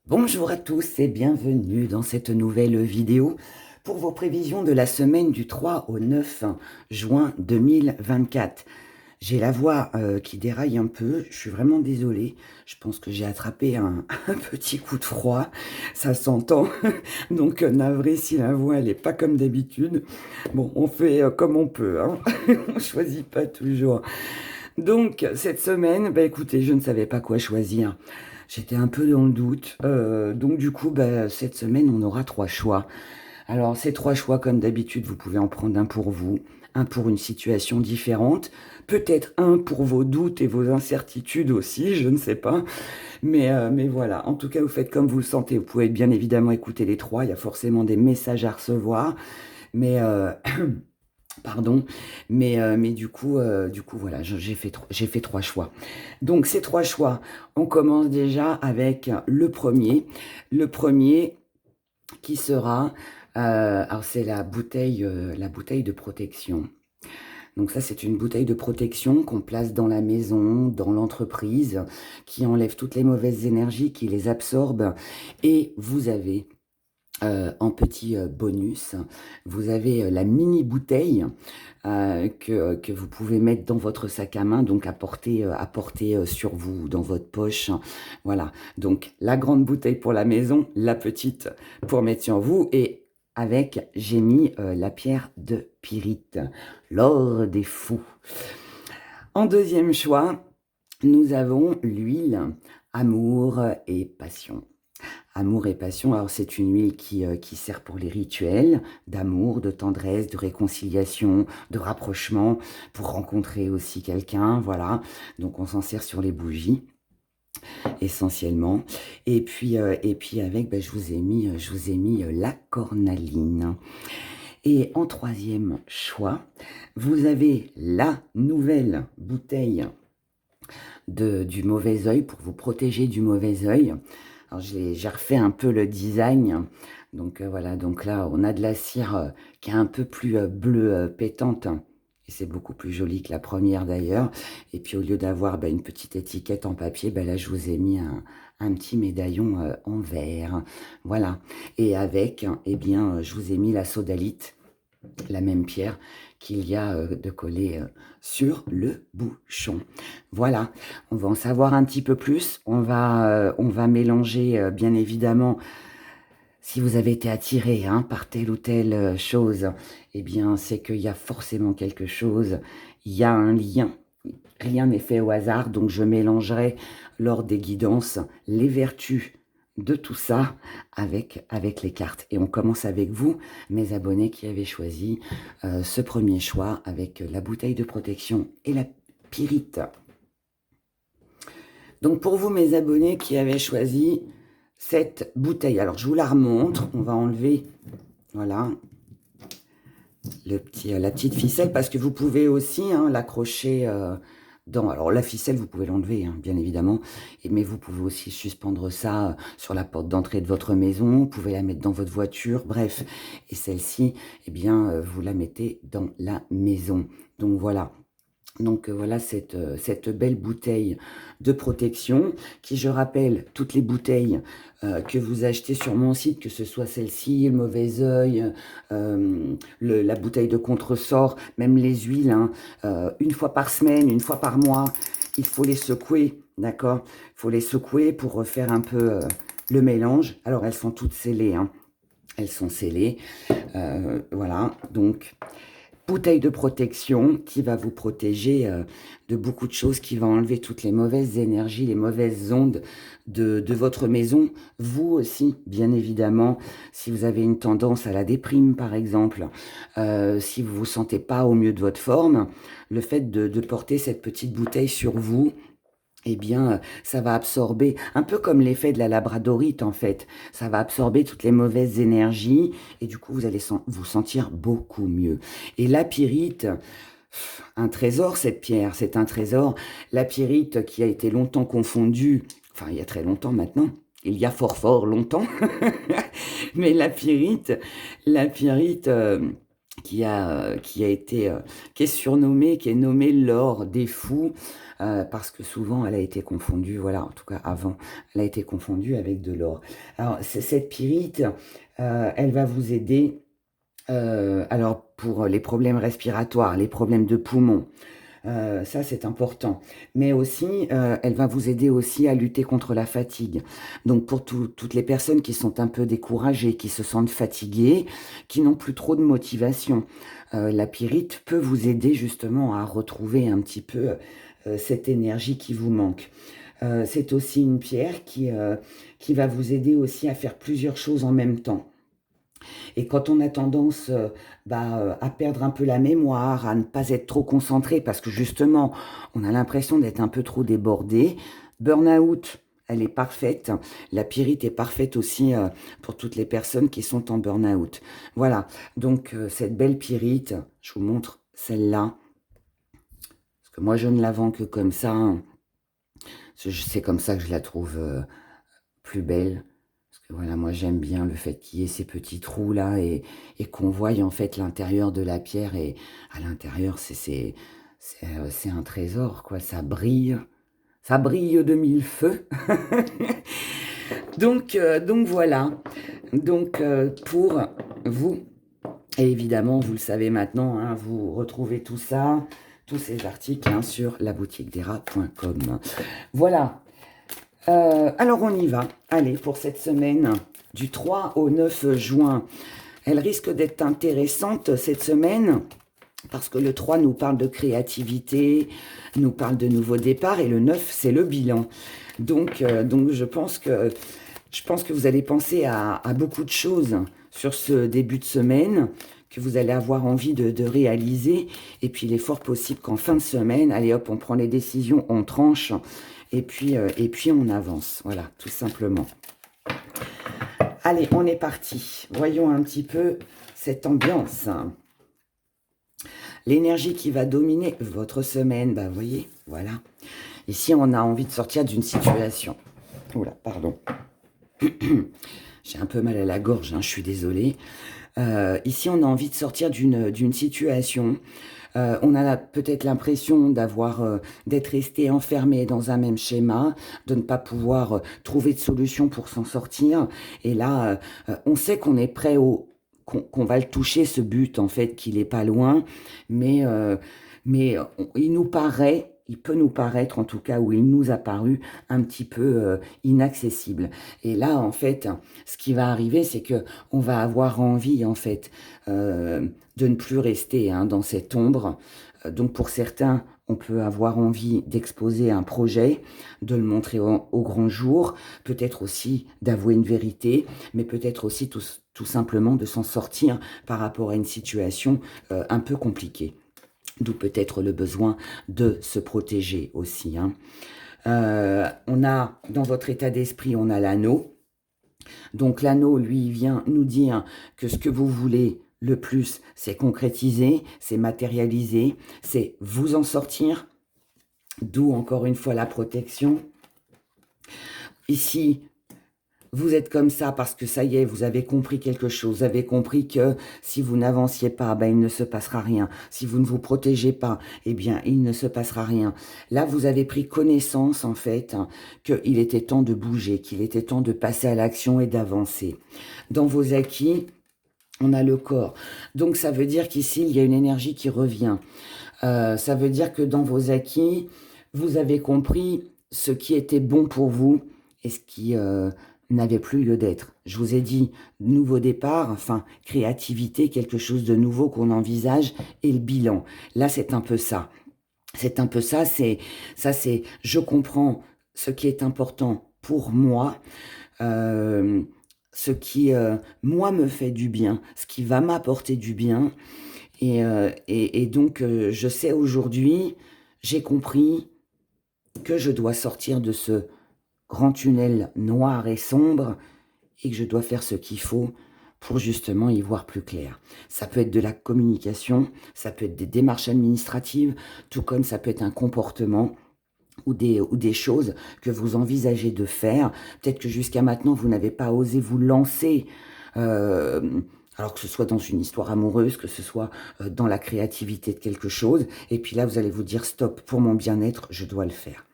Bonjour à tous et bienvenue dans cette nouvelle vidéo pour vos prévisions de la semaine du 3 au 9 juin 2024. J'ai la voix qui déraille un peu, je suis vraiment désolée, je pense que j'ai attrapé un petit coup de froid, ça s'entend, donc navré si la voix elle n'est pas comme d'habitude. Bon, on fait comme on peut, hein. On choisit pas toujours. Donc, cette semaine, bah écoutez, je ne savais pas quoi choisir. J'étais un peu dans le doute. Donc, du coup, bah, cette semaine, on aura trois choix. Alors, ces trois choix, comme d'habitude, vous pouvez en prendre un pour vous, un pour une situation différente, peut-être un pour vos doutes et vos incertitudes aussi, je ne sais pas. Mais voilà, en tout cas, vous faites comme vous le sentez. Vous pouvez bien évidemment écouter les trois. Il y a forcément des messages à recevoir. Mais pardon, mais du coup, voilà, j'ai fait trois choix. Donc, ces trois choix, on commence déjà avec le premier qui sera, alors c'est la bouteille de protection. Donc ça, c'est une bouteille de protection qu'on place dans la maison, dans l'entreprise, qui enlève toutes les mauvaises énergies, qui les absorbe. Et vous avez en petit bonus, vous avez la mini bouteille que vous pouvez mettre dans votre sac à main, donc à porter sur vous, dans votre poche. Voilà, donc la grande bouteille pour la maison, la petite pour mettre sur vous. Et avec, j'ai mis la pierre de pyrite, l'or des fous. En deuxième choix, nous avons l'huile amour et passion. Amour et passion, alors c'est une huile qui sert pour les rituels d'amour, de tendresse, de réconciliation, de rapprochement, pour rencontrer aussi quelqu'un, voilà. Donc on s'en sert sur les bougies, essentiellement. Et puis avec, ben, je vous ai mis la cornaline. Et en troisième choix, vous avez la nouvelle bouteille du mauvais œil pour vous protéger du mauvais œil. Alors j'ai refait un peu le design. Donc voilà, donc là on a de la cire qui est un peu plus bleue pétante. Et c'est beaucoup plus joli que la première d'ailleurs. Et puis au lieu d'avoir une petite étiquette en papier, là je vous ai mis un petit médaillon en verre. Voilà. Et avec, eh bien, je vous ai mis la sodalite, la même pierre qu'il y a de coller sur le bouchon. Voilà, on va en savoir un petit peu plus. On va mélanger, bien évidemment, si vous avez été attiré par telle ou telle chose, eh bien, c'est qu'il y a forcément quelque chose, il y a un lien. Rien n'est fait au hasard, donc je mélangerai lors des guidances les vertus de tout ça avec les cartes. Et on commence avec vous, mes abonnés qui avez choisi ce premier choix avec la bouteille de protection et la pyrite. Donc pour vous, mes abonnés qui avez choisi cette bouteille, alors je vous la remontre, on va enlever, voilà, la petite ficelle, parce que vous pouvez aussi l'accrocher alors la ficelle, vous pouvez l'enlever, bien évidemment, mais vous pouvez aussi suspendre ça sur la porte d'entrée de votre maison, vous pouvez la mettre dans votre voiture, bref. Et celle-ci, eh bien, vous la mettez dans la maison. Donc voilà. Donc voilà cette belle bouteille de protection qui, je rappelle, toutes les bouteilles que vous achetez sur mon site, que ce soit celle-ci, le mauvais œil, la bouteille de contresort, même les huiles, une fois par semaine, une fois par mois, il faut les secouer, d'accord? Il faut les secouer pour refaire un peu le mélange. Alors elles sont toutes scellées, elles sont scellées, voilà, donc bouteille de protection qui va vous protéger de beaucoup de choses, qui va enlever toutes les mauvaises énergies, les mauvaises ondes de votre maison. Vous aussi, bien évidemment, si vous avez une tendance à la déprime, par exemple, si vous ne vous sentez pas au mieux de votre forme, le fait de porter cette petite bouteille sur vous, eh bien, ça va absorber, un peu comme l'effet de la labradorite en fait, ça va absorber toutes les mauvaises énergies et du coup, vous allez vous sentir beaucoup mieux. Et la pyrite, un trésor cette pierre, c'est un trésor. La pyrite qui a été longtemps confondue, enfin il y a très longtemps maintenant, il y a fort longtemps, mais la pyrite qui est surnommée, qui est nommée l'or des fous. parce que souvent elle a été confondue, voilà, en tout cas avant, elle a été confondue avec de l'or. Alors cette pyrite, elle va vous aider, alors pour les problèmes respiratoires, les problèmes de poumons, ça c'est important. Mais aussi, elle va vous aider aussi à lutter contre la fatigue. Donc pour toutes les personnes qui sont un peu découragées, qui se sentent fatiguées, qui n'ont plus trop de motivation, la pyrite peut vous aider justement à retrouver un petit peu cette énergie qui vous manque. C'est aussi une pierre qui va vous aider aussi à faire plusieurs choses en même temps. Et quand on a tendance à perdre un peu la mémoire, à ne pas être trop concentré, parce que justement, on a l'impression d'être un peu trop débordé, burn-out, elle est parfaite. La pyrite est parfaite aussi pour toutes les personnes qui sont en burn-out. Voilà, donc cette belle pyrite, je vous montre celle-là, parce que moi je ne la vends que comme ça, hein. C'est comme ça que je la trouve plus belle. Parce que voilà, moi j'aime bien le fait qu'il y ait ces petits trous là et qu'on voie en fait l'intérieur de la pierre. Et à l'intérieur, c'est un trésor, quoi. Ça brille de mille feux. Donc voilà. Donc pour vous, et évidemment, vous le savez maintenant, hein, vous retrouvez tout ça, tous ces articles hein, sur laboutiquedera.com. Voilà. Alors on y va. Allez, pour cette semaine du 3 au 9 juin. Elle risque d'être intéressante cette semaine parce que le 3 nous parle de créativité, nous parle de nouveaux départs et le 9 c'est le bilan. Donc je pense que vous allez penser à beaucoup de choses sur ce début de semaine que vous allez avoir envie de réaliser. Et puis il est fort possible qu'en fin de semaine, allez hop, on prend les décisions, on tranche et puis on avance. Voilà, tout simplement. Allez, on est parti. Voyons un petit peu cette ambiance. L'énergie qui va dominer votre semaine, vous voyez, voilà. Ici, on a envie de sortir d'une situation. Oula, pardon. J'ai un peu mal à la gorge, hein, je suis désolée. Ici, on a envie de sortir d'une situation. On a peut-être l'impression d'être resté enfermé dans un même schéma, de ne pas pouvoir trouver de solution pour s'en sortir. Et là, on sait qu'on est prêt qu'on va le toucher, ce but, en fait, qu'il n'est pas loin. Mais il peut nous paraître, en tout cas, ou il nous a paru un petit peu inaccessible. Et là, en fait, ce qui va arriver, c'est que on va avoir envie, en fait, de ne plus rester hein, dans cette ombre. Donc, pour certains, on peut avoir envie d'exposer un projet, de le montrer au grand jour, peut-être aussi d'avouer une vérité, mais peut-être aussi tout simplement de s'en sortir par rapport à une situation un peu compliquée. D'où peut-être le besoin de se protéger aussi. Hein. On a, dans votre état d'esprit, on a l'anneau. Donc l'anneau, lui, il vient nous dire que ce que vous voulez le plus, c'est concrétiser, c'est matérialiser, c'est vous en sortir. D'où, encore une fois, la protection. Ici, vous êtes comme ça parce que ça y est, vous avez compris quelque chose. Vous avez compris que si vous n'avanciez pas, il ne se passera rien. Si vous ne vous protégez pas, eh bien, il ne se passera rien. Là, vous avez pris connaissance, en fait, qu'il était temps de bouger, qu'il était temps de passer à l'action et d'avancer. Dans vos acquis, on a le corps. Donc, ça veut dire qu'ici, il y a une énergie qui revient. Ça veut dire que dans vos acquis, vous avez compris ce qui était bon pour vous et ce qui n'avait plus lieu d'être. Je vous ai dit nouveau départ, enfin créativité, quelque chose de nouveau qu'on envisage et le bilan. Là, c'est un peu ça. C'est un peu ça, c'est je comprends ce qui est important pour moi, ce qui, moi, me fait du bien, ce qui va m'apporter du bien. Et donc, je sais aujourd'hui, j'ai compris que je dois sortir de ce grand tunnel noir et sombre et que je dois faire ce qu'il faut pour justement y voir plus clair. Ça peut être de la communication, ça peut être des démarches administratives, tout comme ça peut être un comportement ou des choses que vous envisagez de faire. Peut-être que jusqu'à maintenant, vous n'avez pas osé vous lancer Alors que ce soit dans une histoire amoureuse, que ce soit dans la créativité de quelque chose. Et puis là, vous allez vous dire, stop, pour mon bien-être, je dois le faire.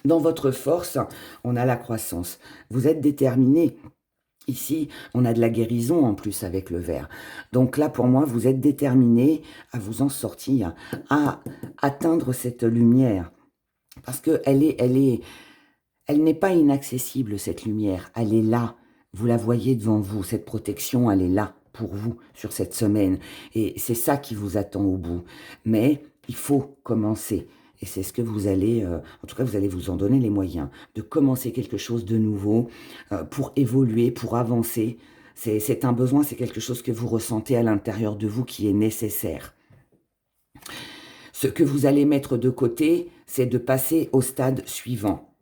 Dans votre force, on a la croissance. Vous êtes déterminé. Ici, on a de la guérison en plus avec le vert. Donc là, pour moi, vous êtes déterminé à vous en sortir, à atteindre cette lumière. Parce qu'elle elle n'est pas inaccessible, cette lumière. Elle est là. Vous la voyez devant vous. Cette protection, elle est là pour vous sur cette semaine. Et c'est ça qui vous attend au bout. Mais il faut commencer. Et c'est ce que vous allez, en tout cas, vous allez vous en donner les moyens de commencer quelque chose de nouveau pour évoluer, pour avancer. C'est un besoin, c'est quelque chose que vous ressentez à l'intérieur de vous qui est nécessaire. Ce que vous allez mettre de côté, c'est de passer au stade suivant.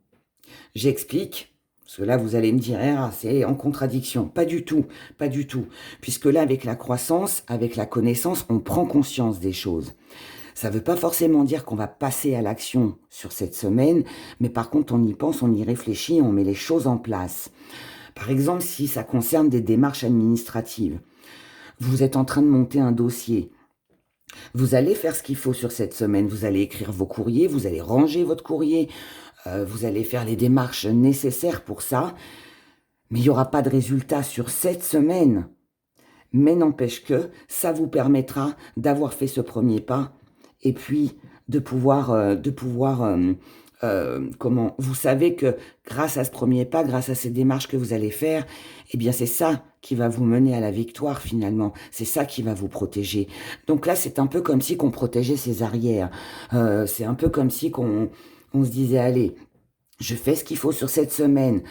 J'explique, parce que là, vous allez me dire, ah, c'est en contradiction. Pas du tout, pas du tout. Puisque là, avec la croissance, avec la connaissance, on prend conscience des choses. Ça ne veut pas forcément dire qu'on va passer à l'action sur cette semaine, mais par contre, on y pense, on y réfléchit, on met les choses en place. Par exemple, si ça concerne des démarches administratives, vous êtes en train de monter un dossier. Vous allez faire ce qu'il faut sur cette semaine. Vous allez écrire vos courriers, vous allez ranger votre courrier, vous allez faire les démarches nécessaires pour ça. Mais il n'y aura pas de résultat sur cette semaine. Mais n'empêche que ça vous permettra d'avoir fait ce premier pas et puis de pouvoir, comment, vous savez que grâce à ce premier pas, grâce à ces démarches que vous allez faire, eh bien c'est ça qui va vous mener à la victoire finalement. C'est ça qui va vous protéger. Donc là, c'est un peu comme si qu'on protégeait ses arrières. C'est un peu comme si on se disait, allez, je fais ce qu'il faut sur cette semaine.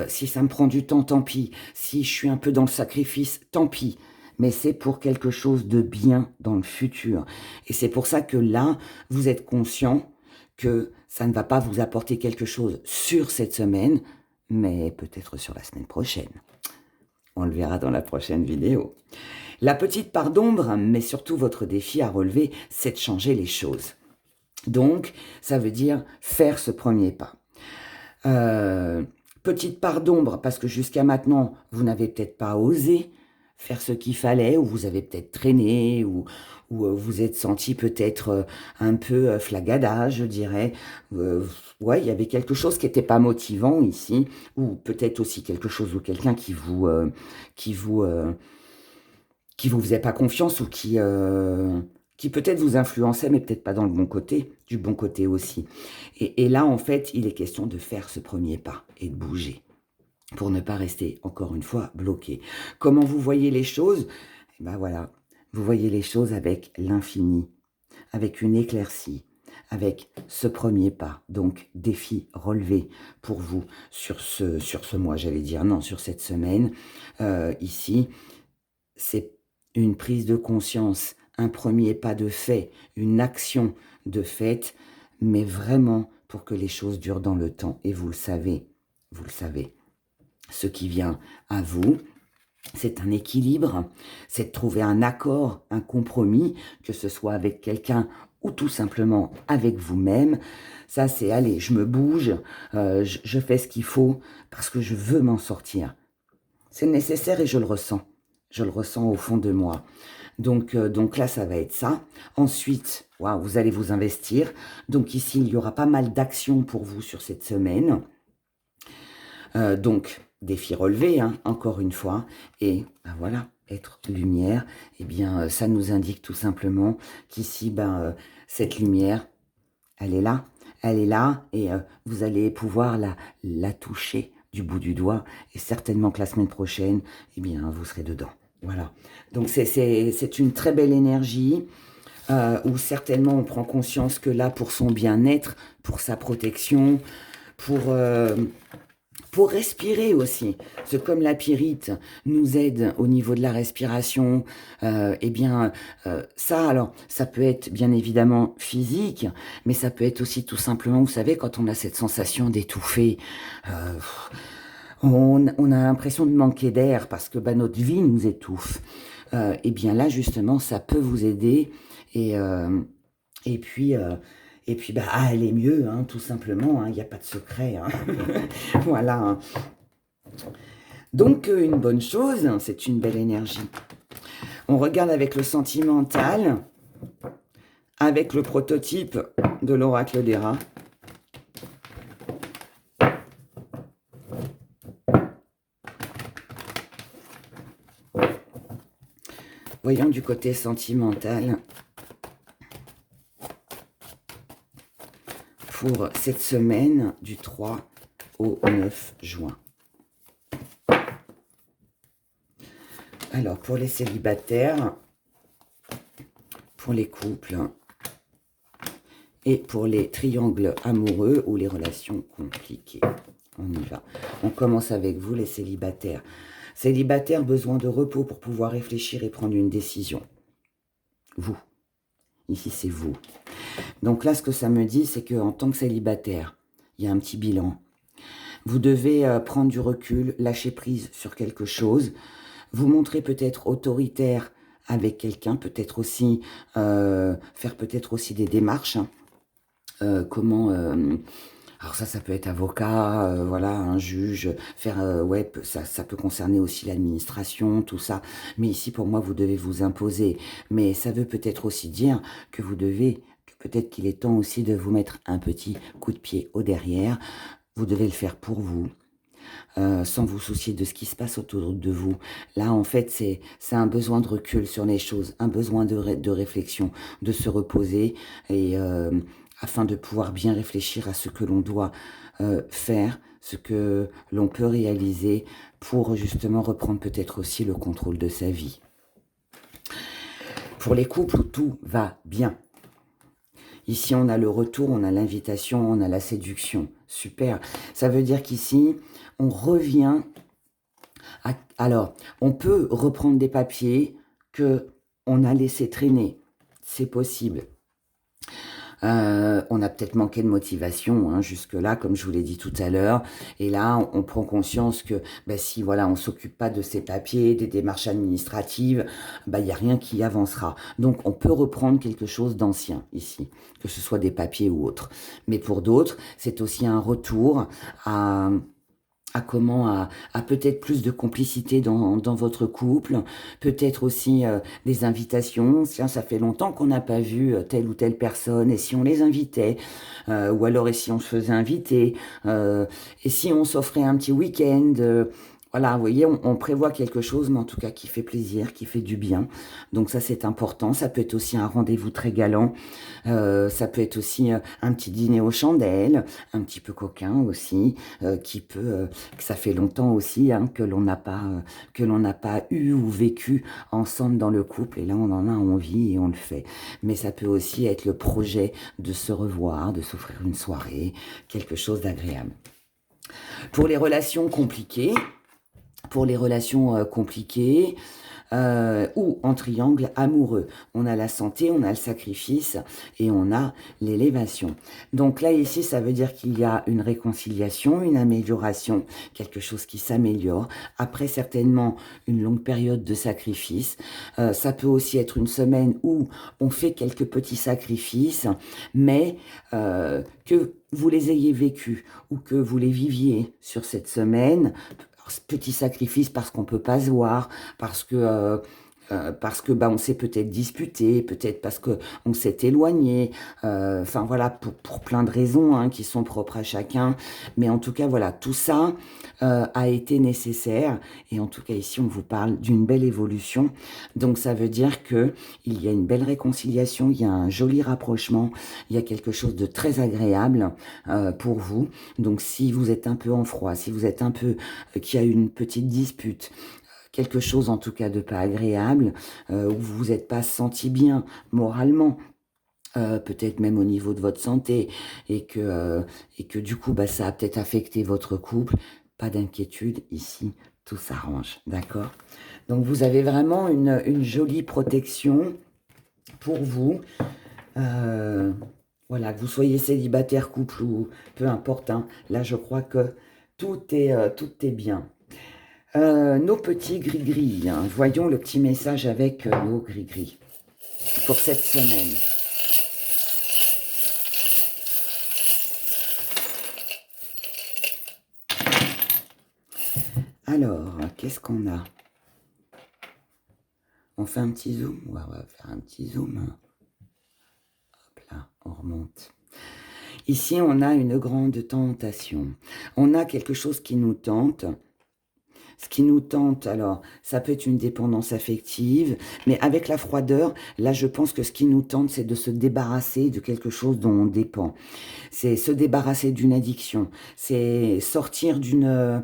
Si ça me prend du temps, tant pis. Si je suis un peu dans le sacrifice, tant pis. Mais c'est pour quelque chose de bien dans le futur. Et c'est pour ça que là, vous êtes conscient que ça ne va pas vous apporter quelque chose sur cette semaine, mais peut-être sur la semaine prochaine. On le verra dans la prochaine vidéo. La petite part d'ombre, mais surtout votre défi à relever, c'est de changer les choses. Donc, ça veut dire faire ce premier pas. Petite part d'ombre, parce que jusqu'à maintenant, vous n'avez peut-être pas osé faire ce qu'il fallait, ou vous avez peut-être traîné, ou vous êtes senti peut-être un peu flagada, je dirais. Ouais, il y avait quelque chose qui n'était pas motivant ici, ou peut-être aussi quelque chose ou quelqu'un qui vous faisait pas confiance, ou qui peut-être vous influençait, mais peut-être pas dans le bon côté, du bon côté aussi. Et là, en fait, il est question de faire ce premier pas et de bouger pour ne pas rester, encore une fois, bloqué. Comment vous voyez les choses? Eh ben voilà, vous voyez les choses avec l'infini, avec une éclaircie, avec ce premier pas. Donc, défi relevé pour vous sur ce mois, j'allais dire, non, sur cette semaine. Ici, c'est une prise de conscience, un premier pas de fait, une action de fait, mais vraiment pour que les choses durent dans le temps. Et vous le savez, vous le savez. Ce qui vient à vous, c'est un équilibre, c'est de trouver un accord, un compromis, que ce soit avec quelqu'un ou tout simplement avec vous-même. Ça, c'est, allez, je me bouge, je fais ce qu'il faut parce que je veux m'en sortir. C'est nécessaire et je le ressens. Je le ressens au fond de moi. Donc là, ça va être ça. Ensuite, wow, vous allez vous investir. Donc ici, il y aura pas mal d'actions pour vous sur cette semaine. Donc, défi relevé, hein, encore une fois. Et ben voilà, être lumière, eh bien, ça nous indique tout simplement qu'ici, cette lumière, elle est là, et vous allez pouvoir la toucher du bout du doigt, et certainement que la semaine prochaine, eh bien, vous serez dedans. Voilà. Donc, c'est une très belle énergie, où certainement on prend conscience que là, pour son bien-être, pour sa protection, pour respirer aussi, parce que comme la pyrite nous aide au niveau de la respiration, eh bien, ça, alors, ça peut être bien évidemment physique, mais ça peut être aussi tout simplement, vous savez, quand on a cette sensation d'étouffer, on a l'impression de manquer d'air parce que notre vie nous étouffe. Eh bien là, justement, ça peut vous aider et puis aller mieux, hein, tout simplement. Il n'y a pas de secret. Hein. Voilà. Donc, une bonne chose, c'est une belle énergie. On regarde avec le sentimental, avec le prototype de l'oracle des rats. Voyons du côté sentimental pour cette semaine du 3 au 9 juin. Alors, pour les célibataires, pour les couples et pour les triangles amoureux ou les relations compliquées. On y va. On commence avec vous, les célibataires. Célibataires, besoin de repos pour pouvoir réfléchir et prendre une décision. Vous. Ici, c'est vous. Donc là, ce que ça me dit, c'est qu'en tant que célibataire, il y a un petit bilan. Vous devez prendre du recul, lâcher prise sur quelque chose, vous montrer peut-être autoritaire avec quelqu'un, peut-être aussi faire peut-être aussi des démarches. Alors ça peut être avocat, voilà, un juge, faire, ouais, ça peut concerner aussi l'administration, tout ça. Mais ici, pour moi, vous devez vous imposer. Mais ça veut peut-être aussi dire que vous devez, que peut-être qu'il est temps aussi de vous mettre un petit coup de pied au derrière. Vous devez le faire pour vous. Sans vous soucier de ce qui se passe autour de vous. Là, en fait, c'est un besoin de recul sur les choses, un besoin de réflexion, de se reposer, et afin de pouvoir bien réfléchir à ce que l'on doit faire, ce que l'on peut réaliser pour justement reprendre peut-être aussi le contrôle de sa vie. Pour les couples où tout va bien. Ici, on a le retour, on a l'invitation, on a la séduction. Super. Ça veut dire qu'ici, on revient à... Alors, on peut reprendre des papiers que on a laissé traîner. C'est possible. On a peut-être manqué de motivation hein, jusque-là, comme je vous l'ai dit tout à l'heure. Et là, on prend conscience que ben, si voilà, on s'occupe pas de ces papiers, des démarches administratives, ben, il n'y a rien qui avancera. Donc, on peut reprendre quelque chose d'ancien ici, que ce soit des papiers ou autre. Mais pour d'autres, c'est aussi un retour à peut-être plus de complicité dans votre couple, peut-être aussi des invitations. Tiens, ça fait longtemps qu'on n'a pas vu telle ou telle personne, et si on les invitait, ou alors et si on se faisait inviter, et si on s'offrait un petit week-end, voilà, vous voyez, on prévoit quelque chose, mais en tout cas qui fait plaisir, qui fait du bien. Donc ça, c'est important. Ça peut être aussi un rendez-vous très galant. Ça peut être aussi un petit dîner aux chandelles, un petit peu coquin aussi, que ça fait longtemps aussi hein, que l'on n'a pas eu ou vécu ensemble dans le couple. Et là, on en a envie et on le fait. Mais ça peut aussi être le projet de se revoir, de s'offrir une soirée, quelque chose d'agréable. Pour les relations compliquées, ou en triangle amoureux. On a la santé, on a le sacrifice et on a l'élévation. Donc là, ici, ça veut dire qu'il y a une réconciliation, une amélioration, quelque chose qui s'améliore. Après, certainement, une longue période de sacrifice. Ça peut aussi être une semaine où on fait quelques petits sacrifices, mais que vous les ayez vécus ou que vous les viviez sur cette semaine, petit sacrifice parce qu'on peut pas se voir, parce que bah, on s'est peut-être disputé, peut-être parce que on s'est éloigné, enfin voilà, pour plein de raisons hein, qui sont propres à chacun. Mais en tout cas, voilà, tout ça a été nécessaire. Et en tout cas, ici, on vous parle d'une belle évolution. Donc, ça veut dire que il y a une belle réconciliation, il y a un joli rapprochement, il y a quelque chose de très agréable pour vous. Donc, si vous êtes un peu en froid, si vous êtes un peu qu'il y a une petite dispute, quelque chose en tout cas de pas agréable, où vous vous êtes pas senti bien moralement, peut-être même au niveau de votre santé, et que du coup bah, ça a peut-être affecté votre couple, pas d'inquiétude, ici tout s'arrange, d'accord? Donc vous avez vraiment une jolie protection pour vous, voilà, que vous soyez célibataire, couple ou peu importe, hein, là je crois que tout est bien. Nos petits gris-gris, hein. Voyons le petit message avec nos gris-gris pour cette semaine. Alors, qu'est-ce qu'on a? On fait un petit zoom? Ouais, on va faire un petit zoom. Hop là, on remonte. Ici, on a une grande tentation. On a quelque chose qui nous tente. Ce qui nous tente, alors, ça peut être une dépendance affective, mais avec la froideur, là, je pense que ce qui nous tente, c'est de se débarrasser de quelque chose dont on dépend. C'est se débarrasser d'une addiction. C'est sortir d'une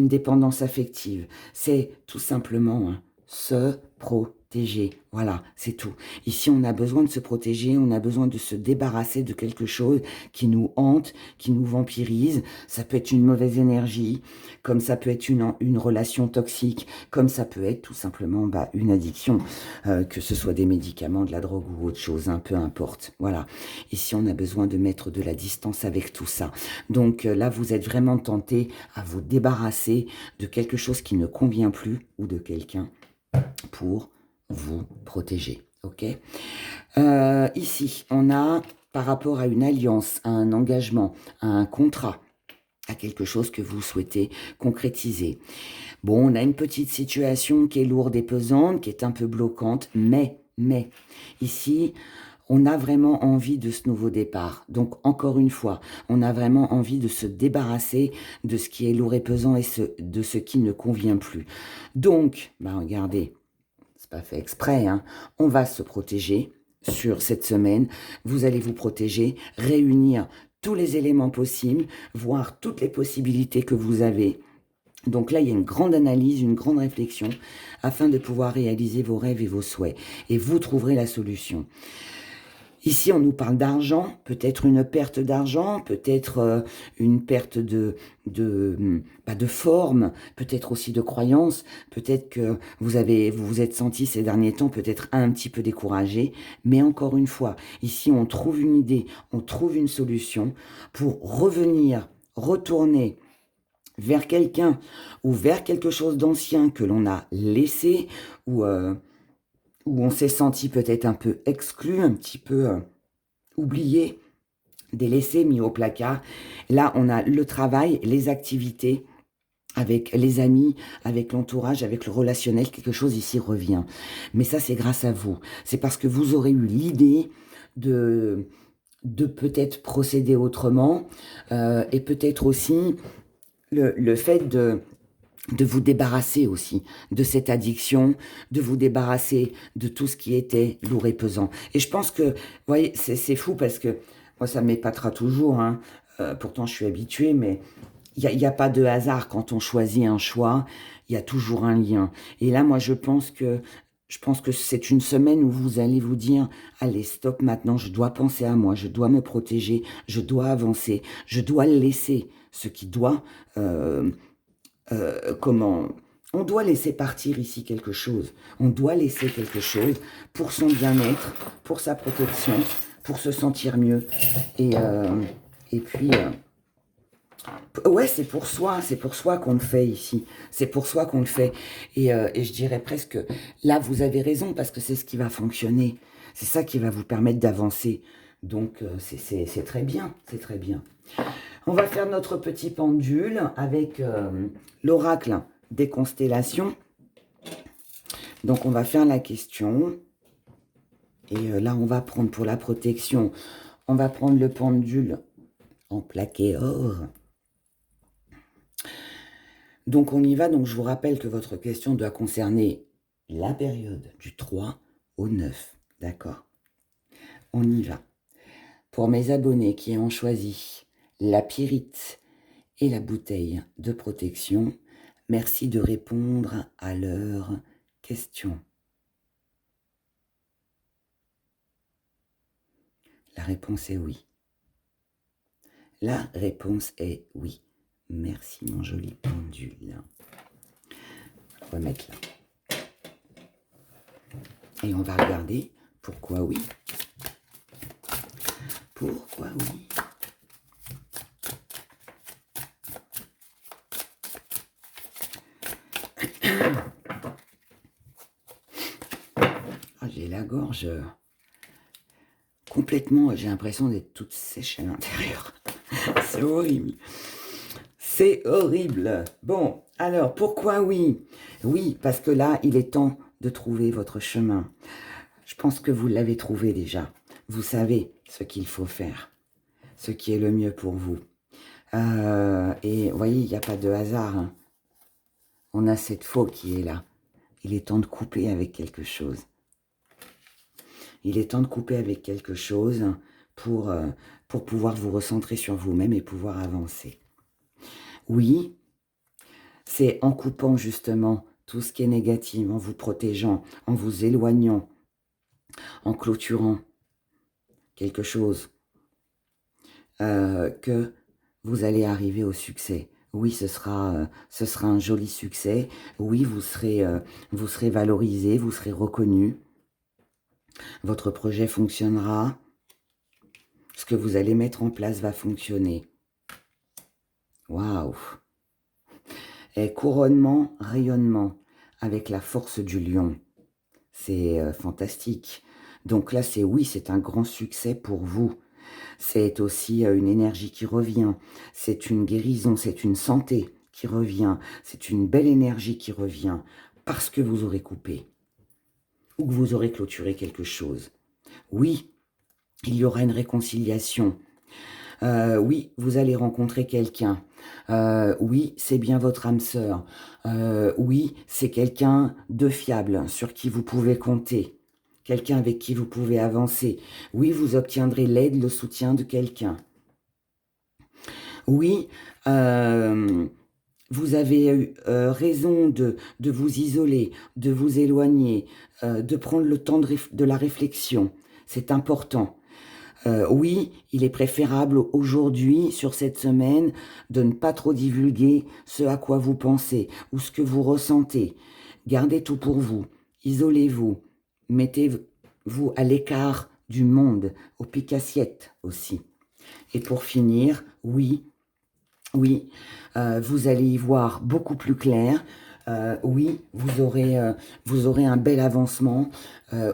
dépendance affective. C'est tout simplement se protéger. Voilà, c'est tout. Ici, on a besoin de se protéger, on a besoin de se débarrasser de quelque chose qui nous hante, qui nous vampirise. Ça peut être une mauvaise énergie, comme ça peut être une relation toxique, comme ça peut être tout simplement une addiction, que ce soit des médicaments, de la drogue ou autre chose, peu importe. Voilà. Ici, on a besoin de mettre de la distance avec tout ça. Donc là, vous êtes vraiment tenté à vous débarrasser de quelque chose qui ne convient plus ou de quelqu'un pour vous protéger. Ok. Ici, on a par rapport à une alliance, à un engagement, à un contrat, à quelque chose que vous souhaitez concrétiser. Bon, on a une petite situation qui est lourde et pesante, qui est un peu bloquante, mais, ici, on a vraiment envie de ce nouveau départ. Donc, encore une fois, on a vraiment envie de se débarrasser de ce qui est lourd et pesant et de ce qui ne convient plus. Donc, regardez, c'est pas fait exprès, on va se protéger sur cette semaine. Vous allez vous protéger, réunir tous les éléments possibles, voir toutes les possibilités que vous avez. Donc là, il y a une grande analyse, une grande réflexion afin de pouvoir réaliser vos rêves et vos souhaits. Et vous trouverez la solution. Ici, on nous parle d'argent, peut-être une perte d'argent, peut-être une perte de forme, peut-être aussi de croyance, peut-être que vous vous êtes senti ces derniers temps peut-être un petit peu découragé, mais encore une fois, ici, on trouve une idée, on trouve une solution pour revenir, retourner vers quelqu'un ou vers quelque chose d'ancien que l'on a laissé ou où on s'est senti peut-être un peu exclu, un petit peu oublié, délaissé, mis au placard. Là, on a le travail, les activités, avec les amis, avec l'entourage, avec le relationnel, quelque chose ici revient. Mais ça, c'est grâce à vous. C'est parce que vous aurez eu l'idée de peut-être procéder autrement et peut-être aussi le fait de vous débarrasser aussi de cette addiction, de vous débarrasser de tout ce qui était lourd et pesant. Et je pense que, vous voyez, c'est fou parce que moi, ça m'épatera toujours, pourtant je suis habituée, mais il n'y a pas de hasard quand on choisit un choix, il y a toujours un lien. Et là, moi, je pense que c'est une semaine où vous allez vous dire, allez, stop maintenant, je dois penser à moi, je dois me protéger, je dois avancer, je dois laisser ce qui doit... on doit laisser partir ici quelque chose. On doit laisser quelque chose pour son bien-être, pour sa protection, pour se sentir mieux. Et puis, ouais, c'est pour soi qu'on le fait ici. C'est pour soi qu'on le fait. Et je dirais presque, là, vous avez raison, parce que c'est ce qui va fonctionner. C'est ça qui va vous permettre d'avancer. Donc, c'est très bien, c'est très bien. On va faire notre petit pendule avec l'oracle des constellations. Donc, on va faire la question. Et là, on va prendre pour la protection, on va prendre le pendule en plaqué or. Donc, on y va. Donc, je vous rappelle que votre question doit concerner la période du 3 au 9. D'accord? On y va. Pour mes abonnés qui ont choisi la pyrite et la bouteille de protection, merci de répondre à leurs questions. La réponse est oui. La réponse est oui. Merci mon joli pendule. On va mettre là. Et on va regarder pourquoi oui. Pourquoi oui. J'ai la gorge complètement, j'ai l'impression d'être toute sèche à l'intérieur. C'est horrible. C'est horrible. Bon, alors, pourquoi oui? Oui, parce que là, il est temps de trouver votre chemin. Je pense que vous l'avez trouvé déjà. Vous savez ce qu'il faut faire, ce qui est le mieux pour vous. Et vous voyez, il n'y a pas de hasard, hein. On a cette faux qui est là. Il est temps de couper avec quelque chose. Il est temps de couper avec quelque chose pour pouvoir vous recentrer sur vous-même et pouvoir avancer. Oui, c'est en coupant justement tout ce qui est négatif, en vous protégeant, en vous éloignant, en clôturant quelque chose, que vous allez arriver au succès. Oui, ce sera un joli succès. Oui, vous serez valorisé, vous serez reconnu. Votre projet fonctionnera. Ce que vous allez mettre en place va fonctionner. Waouh! Et couronnement, rayonnement, avec la force du lion. C'est fantastique. Donc là, c'est un grand succès pour vous. C'est aussi une énergie qui revient. C'est une guérison, c'est une santé qui revient. C'est une belle énergie qui revient parce que vous aurez coupé ou que vous aurez clôturé quelque chose. Oui, il y aura une réconciliation. Oui, vous allez rencontrer quelqu'un. Oui, c'est bien votre âme sœur. Oui, c'est quelqu'un de fiable, sur qui vous pouvez compter. Quelqu'un avec qui vous pouvez avancer. Oui, vous obtiendrez l'aide, le soutien de quelqu'un. Oui, vous avez eu raison de vous isoler, de vous éloigner, de prendre le temps de la réflexion. C'est important. Oui, il est préférable aujourd'hui, sur cette semaine, de ne pas trop divulguer ce à quoi vous pensez ou ce que vous ressentez. Gardez tout pour vous, isolez-vous, mettez-vous à l'écart du monde, au pic-assiette aussi. Et pour finir, oui, vous allez y voir beaucoup plus clair. Oui, vous aurez un bel avancement.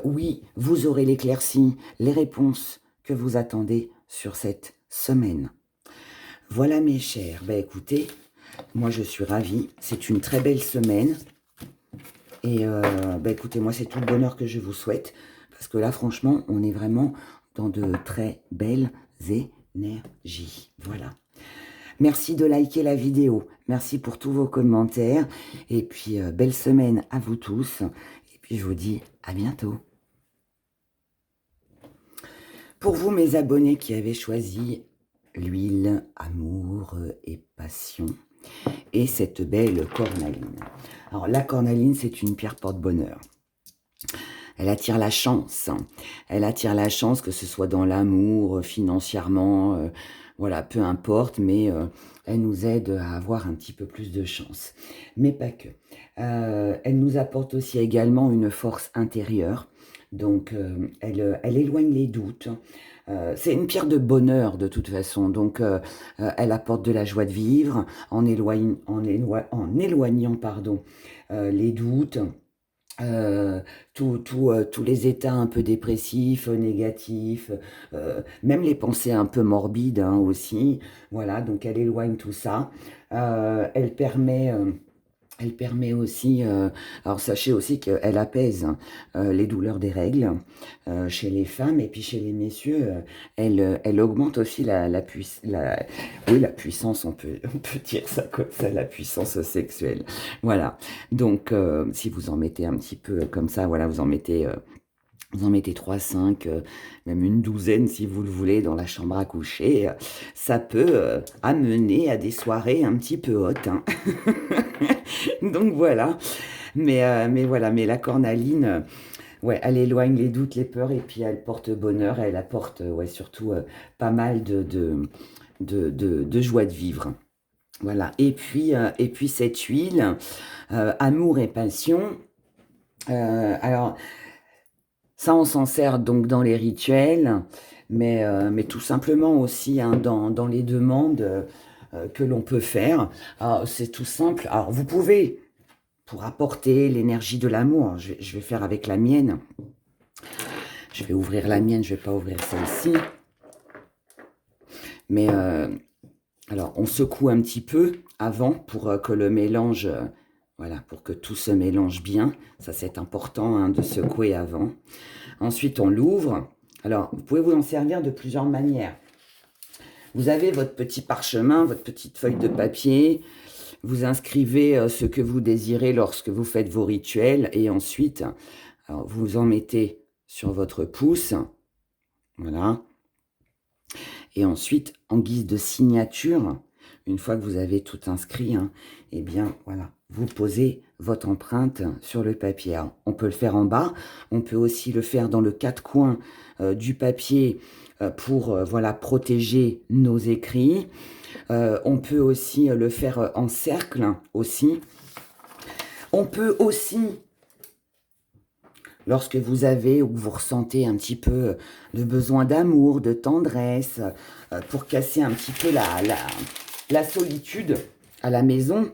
Oui, vous aurez l'éclaircie, les réponses que vous attendez sur cette semaine. Voilà mes chers. Ben écoutez, moi je suis ravie. C'est une très belle semaine. Et ben écoutez, moi c'est tout le bonheur que je vous souhaite. Parce que là, franchement, on est vraiment dans de très belles énergies. Voilà. Merci de liker la vidéo. Merci pour tous vos commentaires. Et puis, belle semaine à vous tous. Et puis, je vous dis à bientôt. Pour vous, mes abonnés qui avez choisi l'huile, amour et passion, et cette belle cornaline. Alors, la cornaline, c'est une pierre porte-bonheur. Elle attire la chance. Elle attire la chance, que ce soit dans l'amour, financièrement, voilà, peu importe, mais elle nous aide à avoir un petit peu plus de chance. Mais pas que. Elle nous apporte aussi également une force intérieure. Donc, elle éloigne les doutes. C'est une pierre de bonheur de toute façon. Donc, elle apporte de la joie de vivre en éloignant pardon, les doutes. Tous les états un peu dépressifs, négatifs, même les pensées un peu morbides hein, aussi. Voilà, donc elle éloigne tout ça. Elle permet aussi, alors sachez aussi qu'elle apaise les douleurs des règles chez les femmes et puis chez les messieurs, elle augmente aussi la puissance, on peut dire ça comme ça, la puissance sexuelle. Voilà, donc si vous en mettez un petit peu comme ça, voilà, vous en mettez 3, 5, même une douzaine si vous le voulez dans la chambre à coucher. Ça peut amener à des soirées un petit peu hautes. Hein. Donc voilà. Mais voilà, mais la cornaline, ouais, elle éloigne les doutes, les peurs et puis elle porte bonheur. Elle apporte ouais, surtout pas mal de joie de vivre. Voilà. Et puis cette huile, amour et passion. Alors... Ça, on s'en sert donc dans les rituels, mais tout simplement aussi hein, dans les demandes que l'on peut faire. C'est tout simple. Alors, vous pouvez, pour apporter l'énergie de l'amour, je vais faire avec la mienne. Je vais ouvrir la mienne, je ne vais pas ouvrir celle-ci. Mais, alors, on secoue un petit peu avant pour que le mélange Voilà, pour que tout se mélange bien. Ça, c'est important hein, de secouer avant. Ensuite, on l'ouvre. Alors, vous pouvez vous en servir de plusieurs manières. Vous avez votre petit parchemin, votre petite feuille de papier. Vous inscrivez ce que vous désirez lorsque vous faites vos rituels. Et ensuite, alors, vous en mettez sur votre pouce. Voilà. Et ensuite, en guise de signature, une fois que vous avez tout inscrit, hein, eh bien, voilà, vous posez votre empreinte sur le papier. Alors, on peut le faire en bas, on peut aussi le faire dans le quatre coins du papier pour voilà, protéger nos écrits. On peut aussi le faire en cercle aussi. On peut aussi, lorsque vous avez ou que vous ressentez un petit peu de besoin d'amour, de tendresse, pour casser un petit peu la solitude à la maison,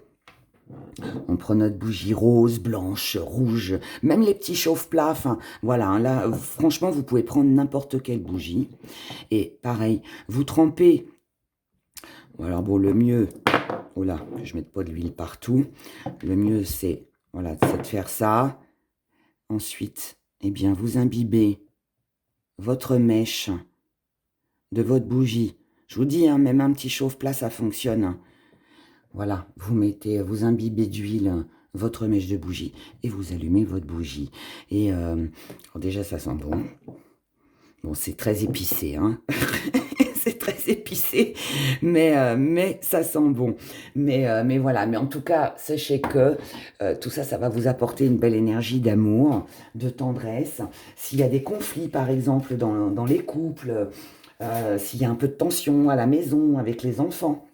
on prend notre bougie rose, blanche, rouge, même les petits chauffe-plats, enfin voilà, hein, là franchement vous pouvez prendre n'importe quelle bougie. Et pareil, vous trempez, alors bon le mieux, oh là, que je ne mette pas de l'huile partout, le mieux c'est voilà, de faire ça. Ensuite, eh bien vous imbibez votre mèche de votre bougie. Je vous dis, hein, même un petit chauffe-plat ça fonctionne. Voilà, vous imbibez d'huile votre mèche de bougie et vous allumez votre bougie. Et alors déjà, ça sent bon. Bon, c'est très épicé, hein. C'est très épicé, mais ça sent bon. Mais voilà, mais en tout cas, sachez que tout ça, ça va vous apporter une belle énergie d'amour, de tendresse. S'il y a des conflits, par exemple, dans les couples, s'il y a un peu de tension à la maison avec les enfants,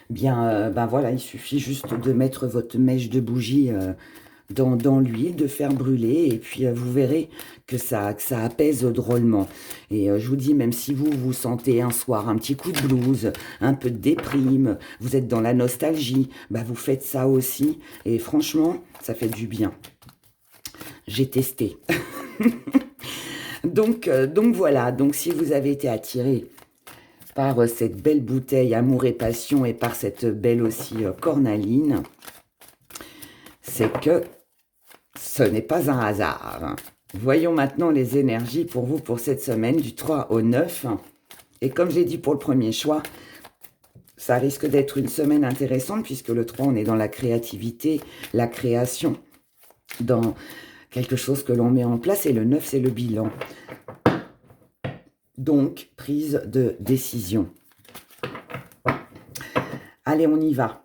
bien, ben voilà, il suffit juste de mettre votre mèche de bougie dans l'huile, de faire brûler, et puis vous verrez que ça apaise drôlement. Et je vous dis, même si vous vous sentez un soir un petit coup de blues, un peu de déprime, vous êtes dans la nostalgie, ben vous faites ça aussi, et franchement, ça fait du bien. J'ai testé. Donc voilà, donc si vous avez été attiré par cette belle bouteille Amour et Passion et par cette belle aussi cornaline, c'est que ce n'est pas un hasard. Voyons maintenant les énergies pour vous pour cette semaine du 3 au 9. Et comme j'ai dit pour le premier choix, ça risque d'être une semaine intéressante puisque le 3, on est dans la créativité, la création, dans quelque chose que l'on met en place, et le 9, c'est le bilan. Donc, prise de décision. Allez, on y va.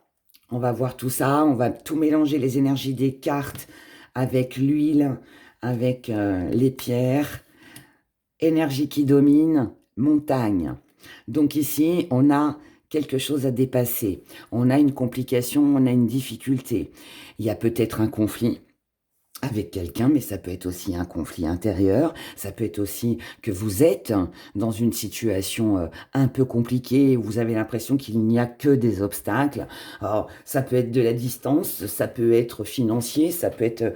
On va voir tout ça, on va tout mélanger, les énergies des cartes avec l'huile, avec les pierres. Énergie qui domine, montagne. Donc ici, on a quelque chose à dépasser. On a une complication, on a une difficulté. Il y a peut-être un conflit avec quelqu'un, mais ça peut être aussi un conflit intérieur, ça peut être aussi que vous êtes dans une situation un peu compliquée, où vous avez l'impression qu'il n'y a que des obstacles. Alors, ça peut être de la distance, ça peut être financier, ça peut être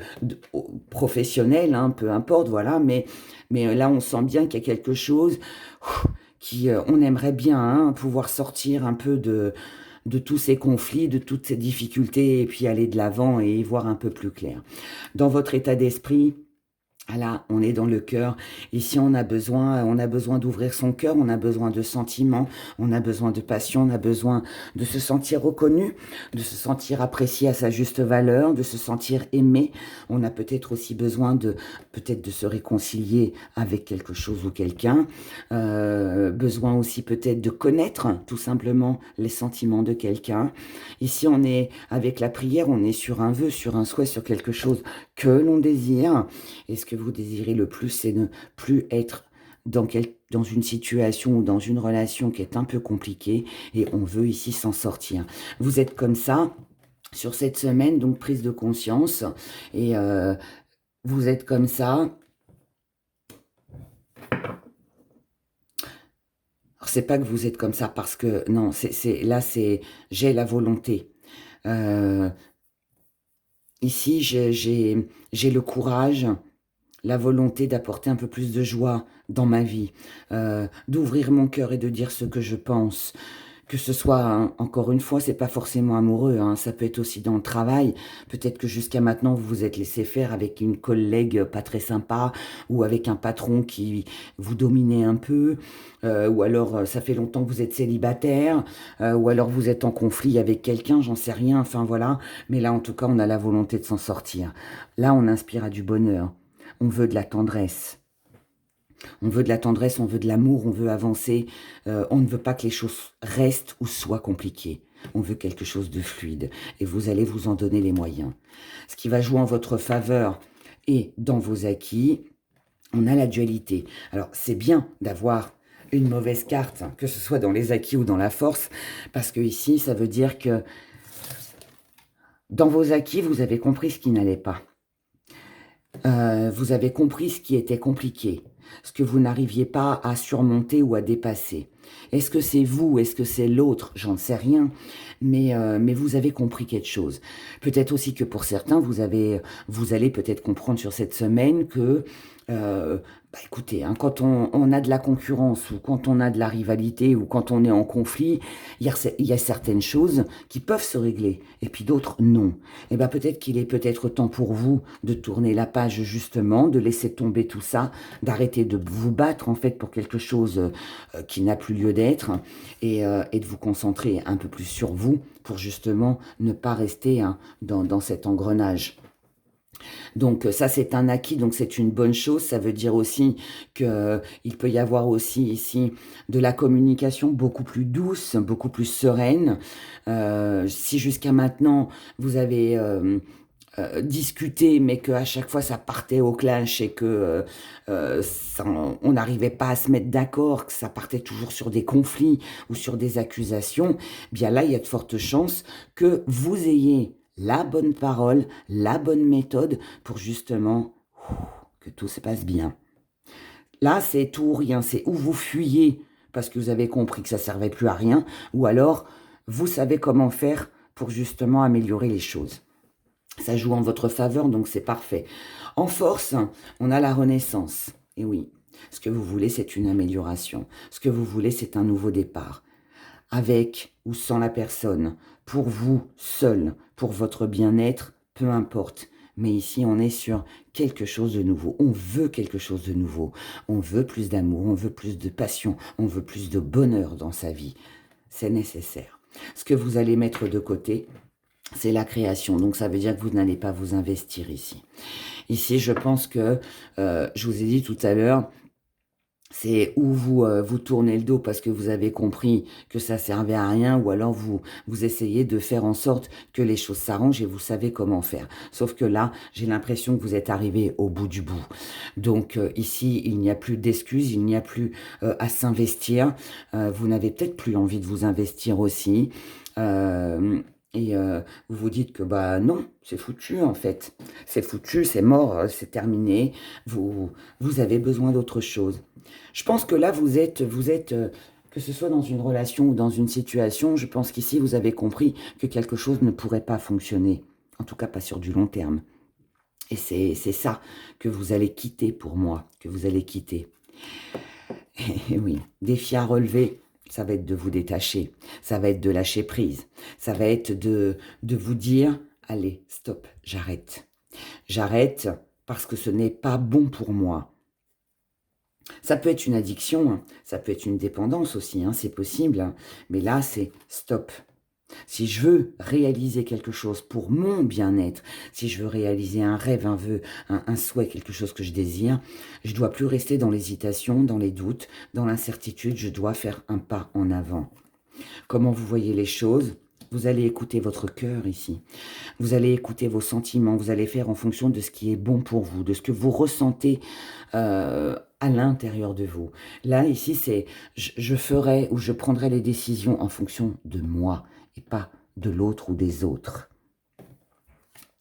professionnel, hein, peu importe, voilà, mais là, on sent bien qu'il y a quelque chose qui, on aimerait bien hein, pouvoir sortir un peu de tous ces conflits, de toutes ces difficultés, et puis aller de l'avant et y voir un peu plus clair. Dans votre état d'esprit, là, on est dans le cœur. Ici, on a besoin d'ouvrir son cœur, on a besoin de sentiments, on a besoin de passion, on a besoin de se sentir reconnu, de se sentir apprécié à sa juste valeur, de se sentir aimé. On a peut-être aussi besoin de se réconcilier avec quelque chose ou quelqu'un. Besoin aussi peut-être de connaître tout simplement les sentiments de quelqu'un. Ici, on est avec la prière, on est sur un vœu, sur un souhait, sur quelque chose que l'on désire. Et ce que vous désirez le plus, c'est ne plus être dans une situation ou dans une relation qui est un peu compliquée, et on veut ici s'en sortir. Vous êtes comme ça sur cette semaine, donc prise de conscience, et vous êtes comme ça. Alors, c'est pas que vous êtes comme ça parce que, non, j'ai la volonté. Ici, j'ai le courage, la volonté d'apporter un peu plus de joie dans ma vie, d'ouvrir mon cœur et de dire ce que je pense, Que ce soit, hein, encore une fois, c'est pas forcément amoureux, hein, ça peut être aussi dans le travail. Peut-être que jusqu'à maintenant, vous vous êtes laissé faire avec une collègue pas très sympa ou avec un patron qui vous dominait un peu, ou alors ça fait longtemps que vous êtes célibataire, ou alors vous êtes en conflit avec quelqu'un, j'en sais rien, enfin voilà. Mais là, en tout cas, on a la volonté de s'en sortir. Là, on inspire à du bonheur. On veut de la tendresse. On veut de la tendresse, on veut de l'amour, on veut avancer. On ne veut pas que les choses restent ou soient compliquées. On veut quelque chose de fluide. Et vous allez vous en donner les moyens. Ce qui va jouer en votre faveur et dans vos acquis, on a la dualité. Alors, c'est bien d'avoir une mauvaise carte, que ce soit dans les acquis ou dans la force, parce que ici, ça veut dire que dans vos acquis, vous avez compris ce qui n'allait pas. Vous avez compris ce qui était compliqué, ce que vous n'arriviez pas à surmonter ou à dépasser. Est-ce que c'est vous, est-ce que c'est l'autre? J'en sais rien, mais vous avez compris quelque chose. Peut-être aussi que pour certains, vous allez peut-être comprendre sur cette semaine que, écoutez, hein, quand on a de la concurrence ou quand on a de la rivalité ou quand on est en conflit, il y a certaines choses qui peuvent se régler et puis d'autres non. Et bien peut-être qu'il est peut-être temps pour vous de tourner la page justement, de laisser tomber tout ça, d'arrêter de vous battre en fait pour quelque chose qui n'a plus lieu d'être et de vous concentrer un peu plus sur vous pour justement ne pas rester, hein, dans cet engrenage. Donc ça c'est un acquis, donc c'est une bonne chose. Ça veut dire aussi qu'il peut y avoir aussi ici de la communication beaucoup plus douce, beaucoup plus sereine. Si jusqu'à maintenant vous avez discuté, mais qu'à chaque fois ça partait au clash et que on n'arrivait pas à se mettre d'accord, que ça partait toujours sur des conflits ou sur des accusations, bien là il y a de fortes chances que vous ayez la bonne parole, la bonne méthode pour justement que tout se passe bien. Là, c'est tout ou rien, c'est où vous fuyez parce que vous avez compris que ça servait plus à rien, ou alors vous savez comment faire pour justement améliorer les choses. Ça joue en votre faveur, donc c'est parfait. En force, on a la renaissance. Et oui, ce que vous voulez, c'est une amélioration. Ce que vous voulez, c'est un nouveau départ. Avec ou sans la personne, pour vous seul, pour votre bien-être, peu importe. Mais ici, on est sur quelque chose de nouveau. On veut quelque chose de nouveau. On veut plus d'amour, on veut plus de passion, on veut plus de bonheur dans sa vie. C'est nécessaire. Ce que vous allez mettre de côté, c'est la création. Donc, ça veut dire que vous n'allez pas vous investir ici. Ici, je pense que, je vous ai dit tout à l'heure, c'est où vous tournez le dos parce que vous avez compris que ça servait à rien, ou alors vous essayez de faire en sorte que les choses s'arrangent et vous savez comment faire. Sauf que là, j'ai l'impression que vous êtes arrivé au bout du bout. Donc ici, il n'y a plus d'excuses, il n'y a plus à s'investir. Vous n'avez peut-être plus envie de vous investir aussi. Vous vous dites que bah non, c'est foutu en fait. C'est foutu, c'est mort, c'est terminé. Vous avez besoin d'autre chose. Je pense que là, vous êtes, que ce soit dans une relation ou dans une situation, je pense qu'ici, vous avez compris que quelque chose ne pourrait pas fonctionner. En tout cas, pas sur du long terme. Et c'est ça que vous allez quitter pour moi, que vous allez quitter. Et oui, défi à relever, ça va être de vous détacher, ça va être de lâcher prise, ça va être de vous dire, allez, stop, j'arrête. J'arrête parce que ce n'est pas bon pour moi. Ça peut être une addiction, hein. Ça peut être une dépendance aussi, hein, c'est possible. Hein. Mais là, c'est stop. Si je veux réaliser quelque chose pour mon bien-être, si je veux réaliser un rêve, un vœu, un souhait, quelque chose que je désire, je ne dois plus rester dans l'hésitation, dans les doutes, dans l'incertitude, je dois faire un pas en avant. Comment vous voyez les choses? Vous allez écouter votre cœur ici. Vous allez écouter vos sentiments. Vous allez faire en fonction de ce qui est bon pour vous, de ce que vous ressentez à l'intérieur de vous. Là, ici, c'est je ferai ou je prendrai les décisions en fonction de moi et pas de l'autre ou des autres.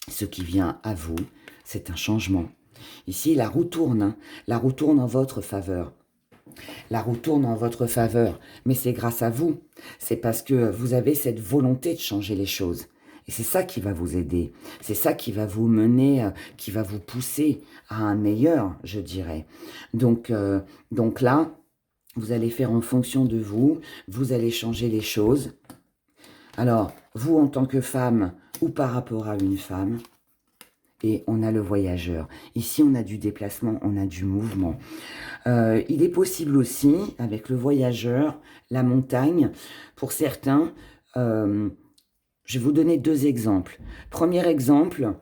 Ce qui vient à vous, c'est un changement. Ici, la roue tourne. Hein. La roue tourne en votre faveur. La roue tourne en votre faveur, mais c'est grâce à vous. C'est parce que vous avez cette volonté de changer les choses. Et c'est ça qui va vous aider. C'est ça qui va vous mener, qui va vous pousser à un meilleur, je dirais. Donc là, Vous allez faire en fonction de vous. Vous allez changer les choses. Alors, vous en tant que femme ou par rapport à une femme. Et on a le voyageur. Ici, on a du déplacement, on a du mouvement. Il est possible aussi, avec le voyageur, la montagne, pour certains, je vais vous donner 2 exemples. Premier exemple,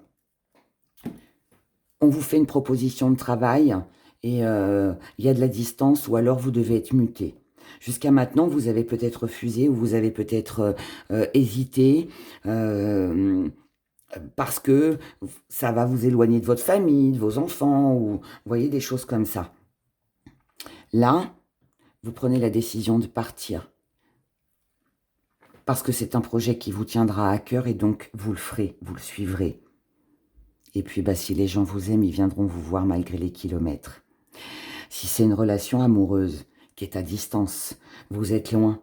on vous fait une proposition de travail et il y a de la distance ou alors vous devez être muté. Jusqu'à maintenant, vous avez peut-être refusé ou vous avez peut-être hésité parce que ça va vous éloigner de votre famille, de vos enfants, ou vous voyez, des choses comme ça. Là, vous prenez la décision de partir. Parce que c'est un projet qui vous tiendra à cœur et donc vous le ferez, vous le suivrez. Et puis, si les gens vous aiment, ils viendront vous voir malgré les kilomètres. Si c'est une relation amoureuse qui est à distance, vous êtes loin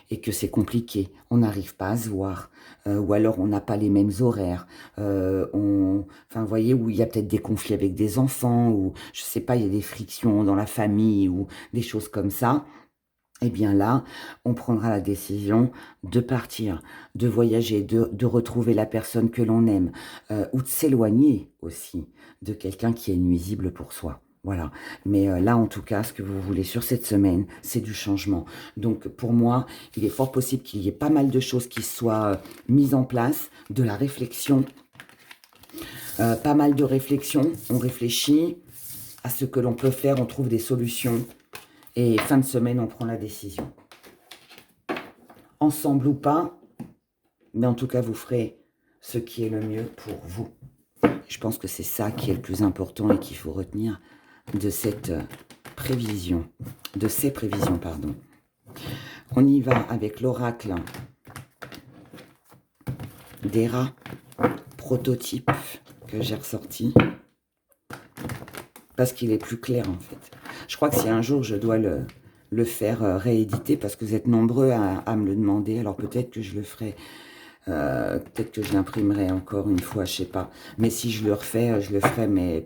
et que c'est compliqué, on n'arrive pas à se voir, ou alors on n'a pas les mêmes horaires, vous voyez, où il y a peut-être des conflits avec des enfants, ou je sais pas, il y a des frictions dans la famille, ou des choses comme ça, eh bien là, on prendra la décision de partir, de voyager, de retrouver la personne que l'on aime, ou de s'éloigner aussi de quelqu'un qui est nuisible pour soi. Voilà. Mais là, en tout cas, ce que vous voulez sur cette semaine, c'est du changement. Donc, pour moi, il est fort possible qu'il y ait pas mal de choses qui soient mises en place, de la réflexion, pas mal de réflexion. On réfléchit à ce que l'on peut faire, on trouve des solutions. Et fin de semaine, on prend la décision. Ensemble ou pas, mais en tout cas, vous ferez ce qui est le mieux pour vous. Je pense que c'est ça qui est le plus important et qu'il faut retenir de cette prévision, de ces prévisions, pardon. On y va avec l'oracle des rats, prototype que j'ai ressorti, parce qu'il est plus clair en fait. Je crois que si un jour je dois le faire rééditer, parce que vous êtes nombreux à me le demander, alors peut-être que je le ferai, peut-être que je l'imprimerai encore une fois, je sais pas. Mais si je le refais, je le ferai, mais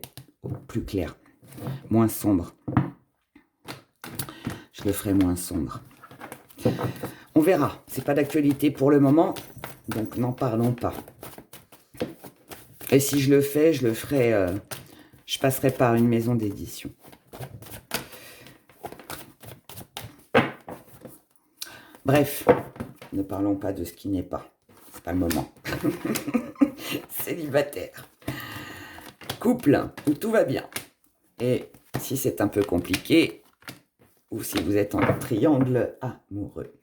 plus clair, moins sombre. Je le ferai moins sombre. On verra, c'est pas d'actualité pour le moment, donc n'en parlons pas. Et si je le fais, je le ferai, je passerai par une maison d'édition. Bref, ne parlons pas de ce qui n'est pas. C'est pas le moment. Célibataire. Couple, où tout va bien. Et si c'est un peu compliqué, ou si vous êtes en triangle amoureux.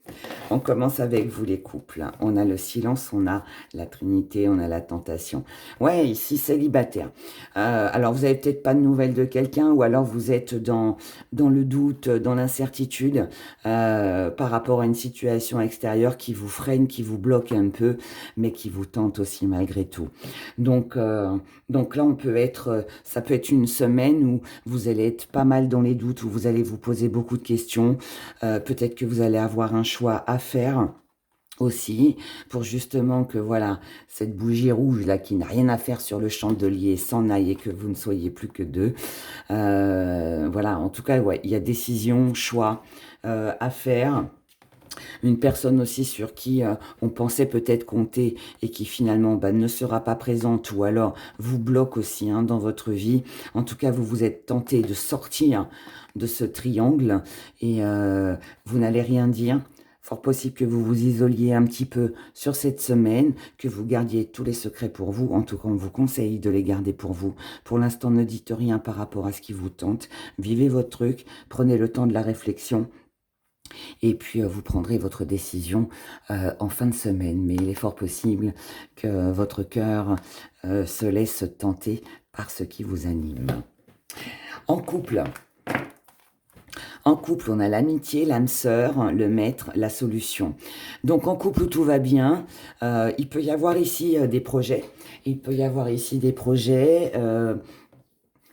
On commence avec vous les couples. On a le silence, on a la trinité, on a la tentation. Ouais, ici célibataire. Alors vous avez peut-être pas de nouvelles de quelqu'un, ou alors vous êtes dans le doute, dans l'incertitude, par rapport à une situation extérieure qui vous freine, qui vous bloque un peu, mais qui vous tente aussi malgré tout. Donc là, on peut être, ça peut être une semaine où vous allez être pas mal dans les doutes, où vous allez vous poser beaucoup de questions. Peut-être que vous allez avoir un choix à faire aussi, pour justement que voilà, cette bougie rouge là qui n'a rien à faire sur le chandelier s'en aille et que vous ne soyez plus que deux. Voilà, en tout cas, ouais, il y a décision, choix à faire. Une personne aussi sur qui on pensait peut-être compter et qui finalement ne sera pas présente, ou alors vous bloque aussi dans votre vie. En tout cas, vous vous êtes tenté de sortir de ce triangle et vous n'allez rien dire. Fort possible que vous vous isoliez un petit peu sur cette semaine, que vous gardiez tous les secrets pour vous. En tout cas, on vous conseille de les garder pour vous. Pour l'instant, ne dites rien par rapport à ce qui vous tente. Vivez votre truc, prenez le temps de la réflexion. Et puis, vous prendrez votre décision en fin de semaine. Mais il est fort possible que votre cœur se laisse tenter par ce qui vous anime. En couple, on a l'amitié, l'âme sœur, le maître, la solution. Donc, en couple où tout va bien, il peut y avoir ici des projets. Il peut y avoir ici des projets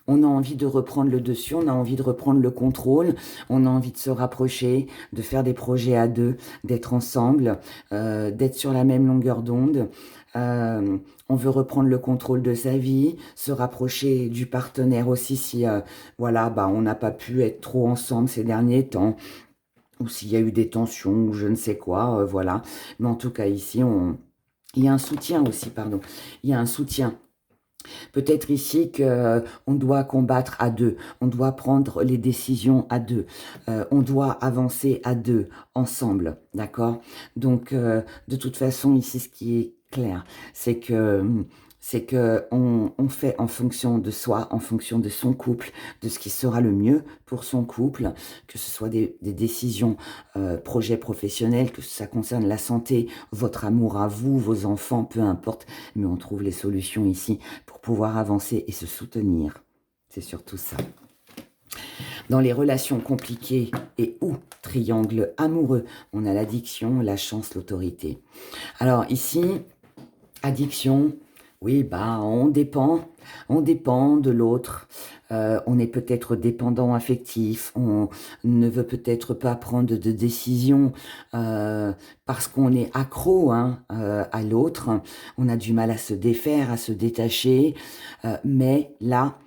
on a envie de reprendre le dessus, on a envie de reprendre le contrôle, on a envie de se rapprocher, de faire des projets à deux, d'être ensemble, d'être sur la même longueur d'onde. On veut reprendre le contrôle de sa vie, se rapprocher du partenaire aussi si voilà, bah, on n'a pas pu être trop ensemble ces derniers temps, ou s'il y a eu des tensions, ou je ne sais quoi, voilà. Mais en tout cas, ici, il y a un soutien aussi, pardon. Il y a un soutien. Peut-être ici qu'on doit combattre à deux, on doit prendre les décisions à deux, on doit avancer à deux, ensemble, d'accord? Donc, de toute façon, ici, ce qui est clair, c'est que on fait en fonction de soi, en fonction de son couple, de ce qui sera le mieux pour son couple, que ce soit des décisions, projets professionnels, que ça concerne la santé, votre amour à vous, vos enfants, peu importe, mais on trouve les solutions ici pour pouvoir avancer et se soutenir. C'est surtout ça. Dans les relations compliquées et ou triangles amoureux, on a l'addiction, la chance, l'autorité. Alors ici, addiction, oui, bah on dépend de l'autre. On est peut-être dépendant affectif, on ne veut peut-être pas prendre de décision parce qu'on est accro à l'autre. On a du mal à se défaire, à se détacher. Mais là,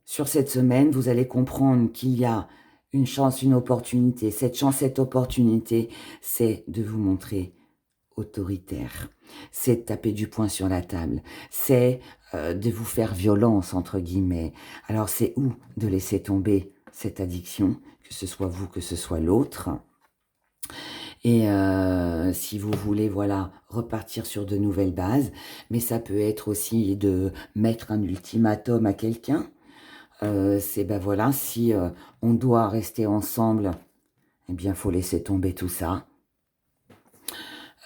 sur cette semaine, vous allez comprendre qu'il y a une chance, une opportunité. Cette chance, cette opportunité, c'est de vous montrer autoritaire, c'est de taper du poing sur la table, c'est de vous faire violence, entre guillemets. Alors c'est où de laisser tomber cette addiction, que ce soit vous, que ce soit l'autre. Et si vous voulez, voilà, repartir sur de nouvelles bases, mais ça peut être aussi de mettre un ultimatum à quelqu'un. C'est, ben voilà, si on doit rester ensemble, eh bien, il faut laisser tomber tout ça.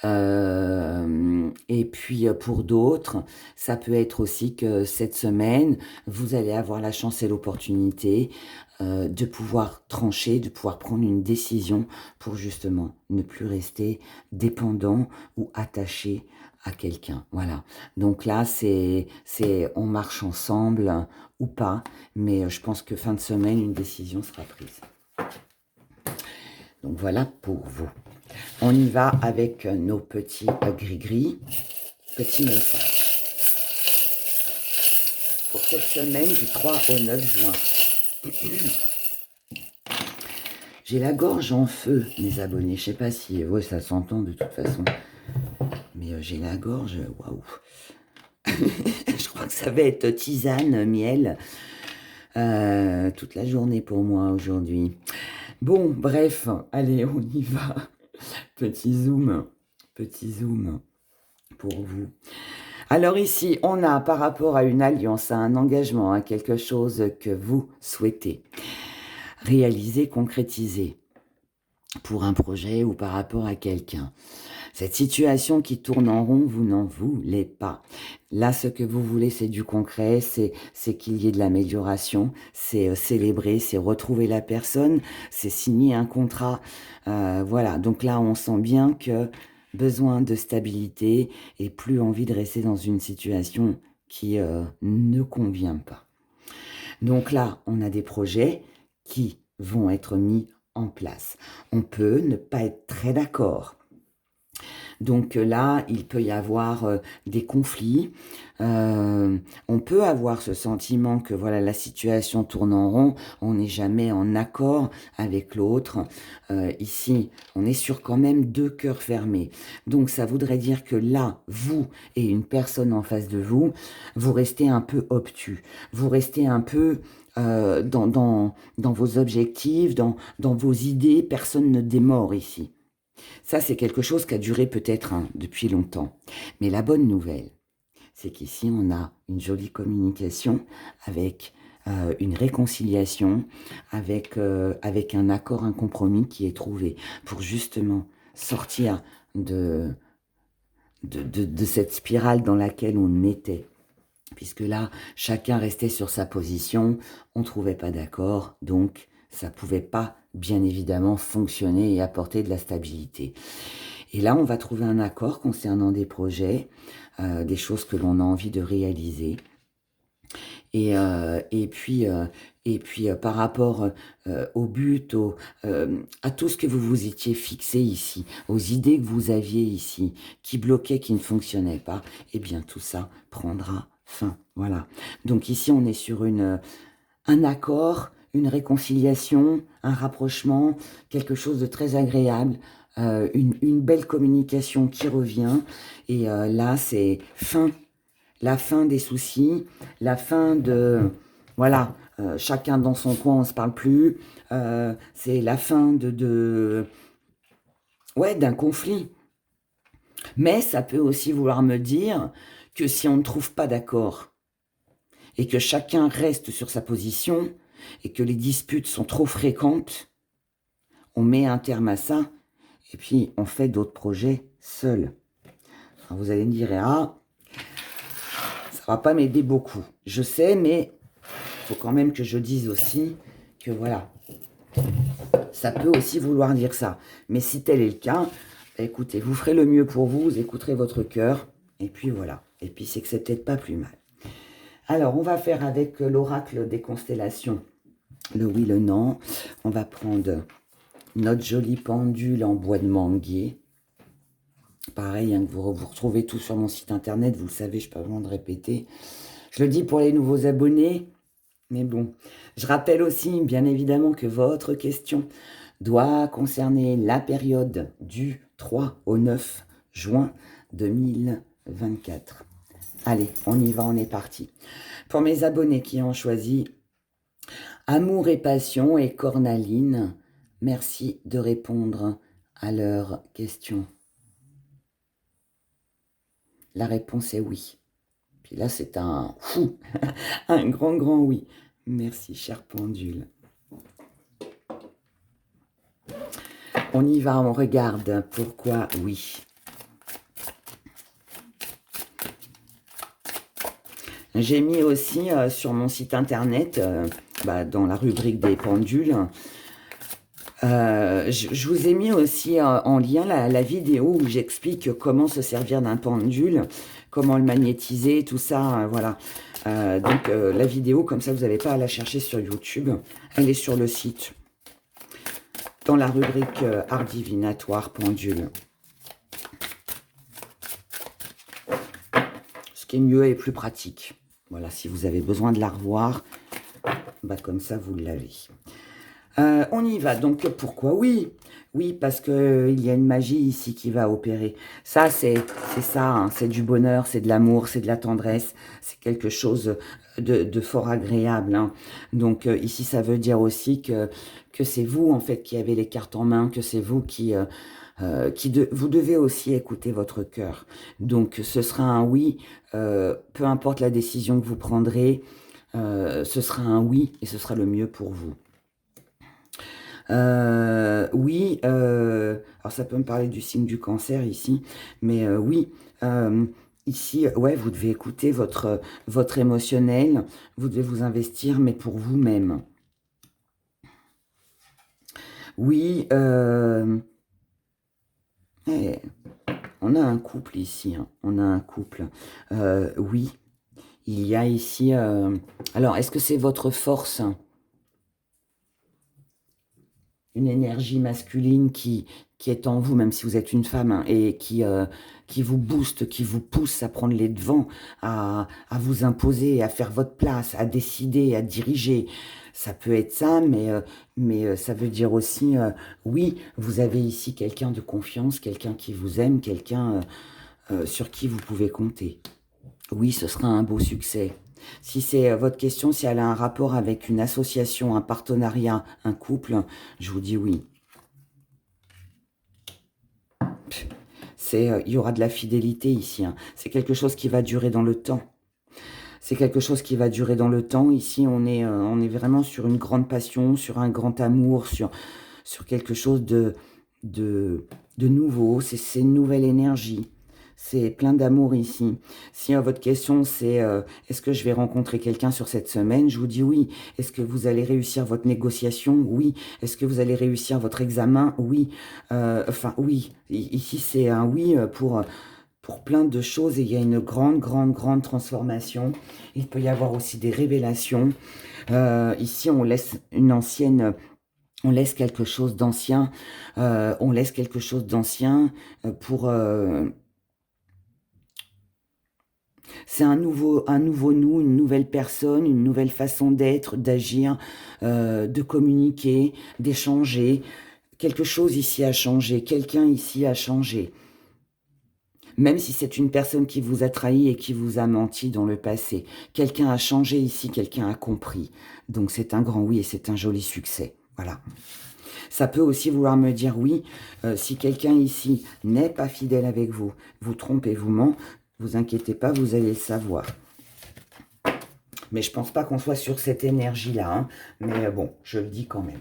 Et puis pour d'autres, ça peut être aussi que cette semaine, vous allez avoir la chance et l'opportunité de pouvoir trancher, de pouvoir prendre une décision pour justement ne plus rester dépendant ou attaché à quelqu'un. Voilà. Donc là, c'est on marche ensemble ou pas, mais je pense que fin de semaine, une décision sera prise. Donc voilà pour vous. On y va avec nos petits gris-gris, petits messages. Pour cette semaine du 3 au 9 juin. J'ai la gorge en feu, mes abonnés. Je ne sais pas si ça s'entend de toute façon. Mais j'ai la gorge, waouh. Je crois que ça va être tisane, miel. Toute la journée pour moi aujourd'hui. Bon, bref, allez, on y va. Petit zoom pour vous. Alors ici, on a par rapport à une alliance, à un engagement, à quelque chose que vous souhaitez réaliser, concrétiser pour un projet ou par rapport à quelqu'un. Cette situation qui tourne en rond, vous n'en voulez pas. Là, ce que vous voulez, c'est du concret, c'est qu'il y ait de l'amélioration, c'est célébrer, c'est retrouver la personne, c'est signer un contrat. Voilà, donc là, on sent bien que besoin de stabilité et plus envie de rester dans une situation qui ne convient pas. Donc là, on a des projets qui vont être mis en place. On peut ne pas être très d'accord. Donc là, il peut y avoir des conflits. On peut avoir ce sentiment que voilà, la situation tourne en rond, on n'est jamais en accord avec l'autre. Ici, on est sur quand même deux cœurs fermés. Donc ça voudrait dire que là, vous et une personne en face de vous, vous restez un peu obtus. Vous restez un peu dans vos objectifs, dans vos idées. Personne ne démord ici. Ça, c'est quelque chose qui a duré peut-être depuis longtemps. Mais la bonne nouvelle, c'est qu'ici, on a une jolie communication avec une réconciliation, avec un accord, un compromis qui est trouvé pour justement sortir de cette spirale dans laquelle on était. Puisque là, chacun restait sur sa position, on ne trouvait pas d'accord, donc ça ne pouvait pas, bien évidemment, fonctionner et apporter de la stabilité. Et là, on va trouver un accord concernant des projets, des choses que l'on a envie de réaliser. Et puis par rapport au but, à tout ce que vous vous étiez fixé ici, aux idées que vous aviez ici, qui bloquaient, qui ne fonctionnaient pas, eh bien tout ça prendra fin. Voilà. Donc ici, on est sur un accord, une réconciliation, un rapprochement, quelque chose de très agréable, une belle communication qui revient. Et là, c'est la fin des soucis, la fin de... Voilà, chacun dans son coin, on ne se parle plus. C'est la fin ouais, d'un conflit. Mais ça peut aussi vouloir me dire que si on ne trouve pas d'accord et que chacun reste sur sa position et que les disputes sont trop fréquentes, on met un terme à ça et puis on fait d'autres projets seuls. Alors vous allez me dire, ah, ça va pas m'aider beaucoup. Je sais, mais il faut quand même que je dise aussi que voilà, ça peut aussi vouloir dire ça. Mais si tel est le cas, écoutez, vous ferez le mieux pour vous, vous écouterez votre cœur, et puis voilà. Et puis c'est que c'est peut-être pas plus mal. Alors, on va faire avec l'oracle des constellations, le oui, le non. On va prendre notre jolie pendule en bois de manguier. Pareil, hein, que vous retrouvez tout sur mon site internet, vous le savez, je n'ai pas besoin de répéter. Je le dis pour les nouveaux abonnés, mais bon. Je rappelle aussi, bien évidemment, que votre question doit concerner la période du 3 au 9 juin 2024. Allez, on y va, on est parti. Pour mes abonnés qui ont choisi Amour et passion et cornaline, merci de répondre à leurs questions. La réponse est oui. Puis là, c'est un fou, un grand oui. Merci, cher pendule. On y va, on regarde. Pourquoi oui? J'ai mis aussi sur mon site internet, dans la rubrique des pendules, je vous ai mis aussi en lien la vidéo où j'explique comment se servir d'un pendule, comment le magnétiser, tout ça, voilà. Donc la vidéo, comme ça vous n'avez pas à la chercher sur YouTube, elle est sur le site, dans la rubrique art divinatoire pendule. Ce qui est mieux et plus pratique. Voilà, si vous avez besoin de la revoir, comme ça vous l'avez. On y va, donc pourquoi oui? Oui, parce qu'il y a une magie ici qui va opérer. Ça, c'est ça, hein, c'est du bonheur, c'est de l'amour, c'est de la tendresse, c'est quelque chose de fort agréable. Hein. Donc ici, ça veut dire aussi que c'est vous, en fait, qui avez les cartes en main, que c'est vous qui vous devez aussi écouter votre cœur. Donc ce sera un oui, peu importe la décision que vous prendrez, ce sera un oui et ce sera le mieux pour vous. Oui, alors ça peut me parler du signe du cancer ici, mais oui, ici, ouais, vous devez écouter votre émotionnel, vous devez vous investir, mais pour vous-même. Oui, on a un couple ici, hein, on a un couple. Oui, il y a ici... alors, est-ce que c'est votre force ? Une énergie masculine qui est en vous, même si vous êtes une femme, hein, et qui vous booste, qui vous pousse à prendre les devants, à vous imposer, à faire votre place, à décider, à diriger. Ça peut être ça, mais ça veut dire aussi, oui, vous avez ici quelqu'un de confiance, quelqu'un qui vous aime, quelqu'un sur qui vous pouvez compter. Oui, ce sera un beau succès. Si c'est votre question, si elle a un rapport avec une association, un partenariat, un couple, je vous dis oui. Il y aura de la fidélité ici. Hein. C'est quelque chose qui va durer dans le temps. C'est quelque chose qui va durer dans le temps. Ici, on est vraiment sur une grande passion, sur un grand amour, sur quelque chose de nouveau. C'est une nouvelle énergie. C'est plein d'amour ici. Si votre question c'est est-ce que je vais rencontrer quelqu'un sur cette semaine, je vous dis oui. Est-ce que vous allez réussir votre négociation? Oui. Est-ce que vous allez réussir votre examen? Oui. Enfin oui. Ici c'est un oui pour pour plein de choses et il y a une grande, grande, grande transformation. Il peut y avoir aussi des révélations. Ici, on laisse une ancienne... On laisse quelque chose d'ancien. On laisse quelque chose d'ancien pour... c'est un nouveau nous, une nouvelle personne, une nouvelle façon d'être, d'agir, de communiquer, d'échanger. Quelque chose ici a changé, quelqu'un ici a changé. Même si c'est une personne qui vous a trahi et qui vous a menti dans le passé. Quelqu'un a changé ici, quelqu'un a compris. Donc c'est un grand oui et c'est un joli succès. Voilà. Ça peut aussi vouloir me dire oui, si quelqu'un ici n'est pas fidèle avec vous, vous trompe et vous ment, vous inquiétez pas, vous allez le savoir. Mais je pense pas qu'on soit sur cette énergie-là, hein. Mais bon, je le dis quand même.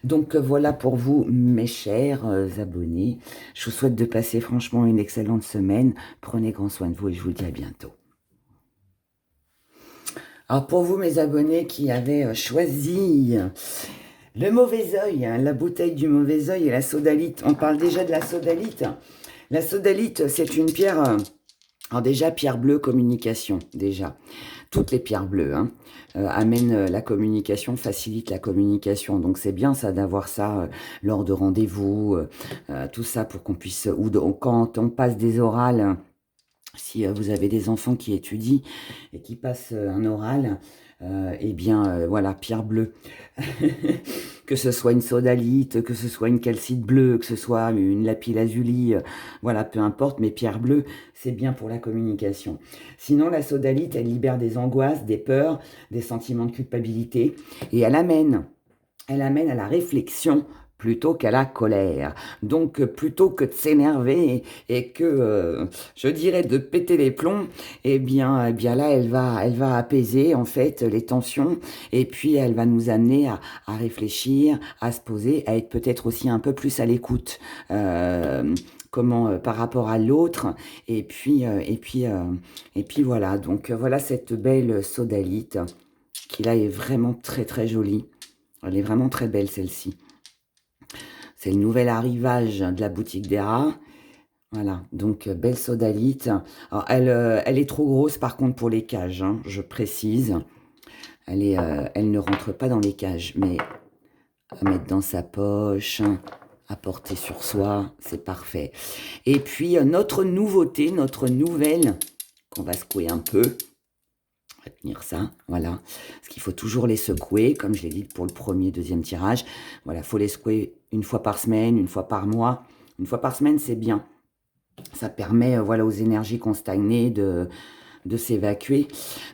Donc voilà pour vous, mes chers abonnés. Je vous souhaite de passer franchement une excellente semaine. Prenez grand soin de vous et je vous dis à bientôt. Alors pour vous, mes abonnés qui avaient choisi le mauvais œil, hein, la bouteille du mauvais œil et la sodalite. On parle déjà de la sodalite. La sodalite, c'est une pierre... alors déjà, pierre bleue, communication, déjà. Toutes les pierres bleues amènent la communication, facilitent la communication. Donc c'est bien ça d'avoir ça lors de rendez-vous, tout ça pour qu'on puisse... ou quand on passe des orales, si vous avez des enfants qui étudient et qui passent un oral... eh bien, voilà, pierre bleue. Que ce soit une sodalite, que ce soit une calcite bleue, que ce soit une lapis-lazuli, voilà, peu importe, mais pierre bleue, c'est bien pour la communication. Sinon, la sodalite, elle libère des angoisses, des peurs, des sentiments de culpabilité, et elle amène à la réflexion plutôt qu'à la colère. Donc, plutôt que de s'énerver et que, je dirais, de péter les plombs, eh bien là, elle va apaiser, en fait, les tensions, et puis elle va nous amener à réfléchir, à se poser, à être peut-être aussi un peu plus à l'écoute, par rapport à l'autre, et puis voilà. Donc, voilà cette belle sodalite, qui là est vraiment très, très jolie. Elle est vraiment très belle, celle-ci. C'est le nouvel arrivage de la boutique d'Era. Voilà, donc belle sodalite. Alors, elle est trop grosse par contre pour les cages, hein, je précise. Elle ne rentre pas dans les cages, mais à mettre dans sa poche, à porter sur soi, c'est parfait. Et puis notre nouveauté, notre nouvelle, qu'on va secouer un peu. On va tenir ça, voilà. Parce qu'il faut toujours les secouer, comme je l'ai dit pour le premier, deuxième tirage. Voilà, il faut les secouer une fois par semaine, une fois par mois. Une fois par semaine, c'est bien. Ça permet, voilà, aux énergies qui ont stagné de s'évacuer.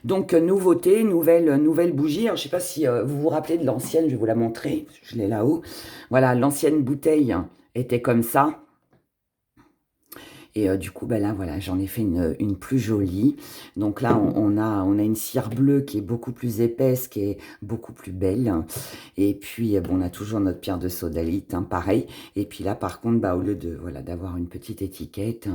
Donc, nouveauté, nouvelle bougie. Alors, je ne sais pas si vous vous rappelez de l'ancienne, je vais vous la montrer. Je l'ai là-haut. Voilà, l'ancienne bouteille était comme ça. Et du coup, ben là, voilà, j'en ai fait une plus jolie. Donc là, on a une cire bleue qui est beaucoup plus épaisse, qui est beaucoup plus belle. Et puis, bon, on a toujours notre pierre de sodalite, hein, pareil. Et puis là, par contre, bah, au lieu de, voilà, d'avoir une petite étiquette,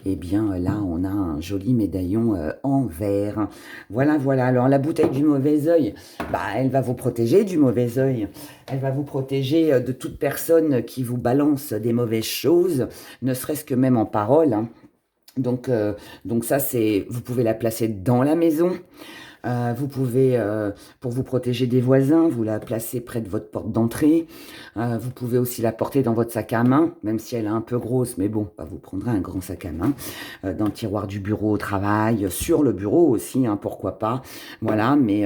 eh bien, là, on a un joli médaillon en verre. Voilà, voilà. Alors, la bouteille du mauvais œil, bah, elle va vous protéger du mauvais œil. Elle va vous protéger de toute personne qui vous balance des mauvaises choses, ne serait-ce que même en parole. Hein. Donc ça, vous pouvez la placer dans la maison. Vous pouvez, pour vous protéger des voisins, vous la placez près de votre porte d'entrée. Vous pouvez aussi la porter dans votre sac à main, même si elle est un peu grosse, mais bon, bah, vous prendrez un grand sac à main, dans le tiroir du bureau au travail, sur le bureau aussi, hein, pourquoi pas. Voilà, mais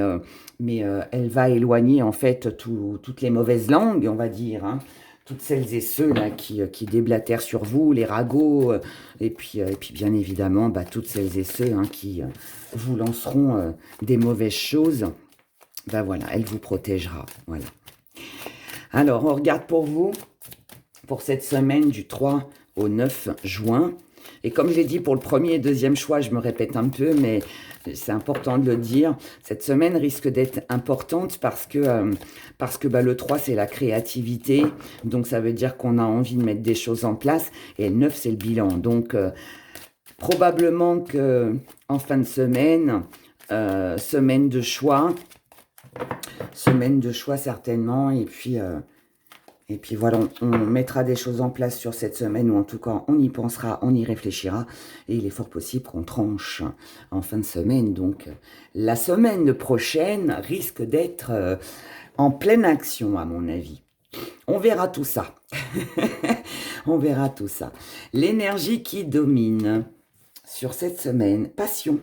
elle va éloigner en fait toutes les mauvaises langues, on va dire, hein. Toutes celles et ceux là qui déblatèrent sur vous, les ragots, et puis bien évidemment, bah, toutes celles et ceux hein, qui vous lanceront des mauvaises choses, bah voilà, elle vous protégera. Voilà. Alors, on regarde pour vous, pour cette semaine du 3 au 9 juin. Et comme je l'ai dit pour le premier et deuxième choix, je me répète un peu, mais c'est important de le dire. Cette semaine risque d'être importante parce que bah, le 3, c'est la créativité. Donc, ça veut dire qu'on a envie de mettre des choses en place. Et le 9, c'est le bilan. Donc, probablement qu'en fin de semaine, semaine de choix certainement. Et puis Et puis voilà, on mettra des choses en place sur cette semaine, ou en tout cas, on y pensera, on y réfléchira. Et il est fort possible qu'on tranche en fin de semaine. Donc, la semaine prochaine risque d'être en pleine action, à mon avis. On verra tout ça. On verra tout ça. L'énergie qui domine sur cette semaine, passion.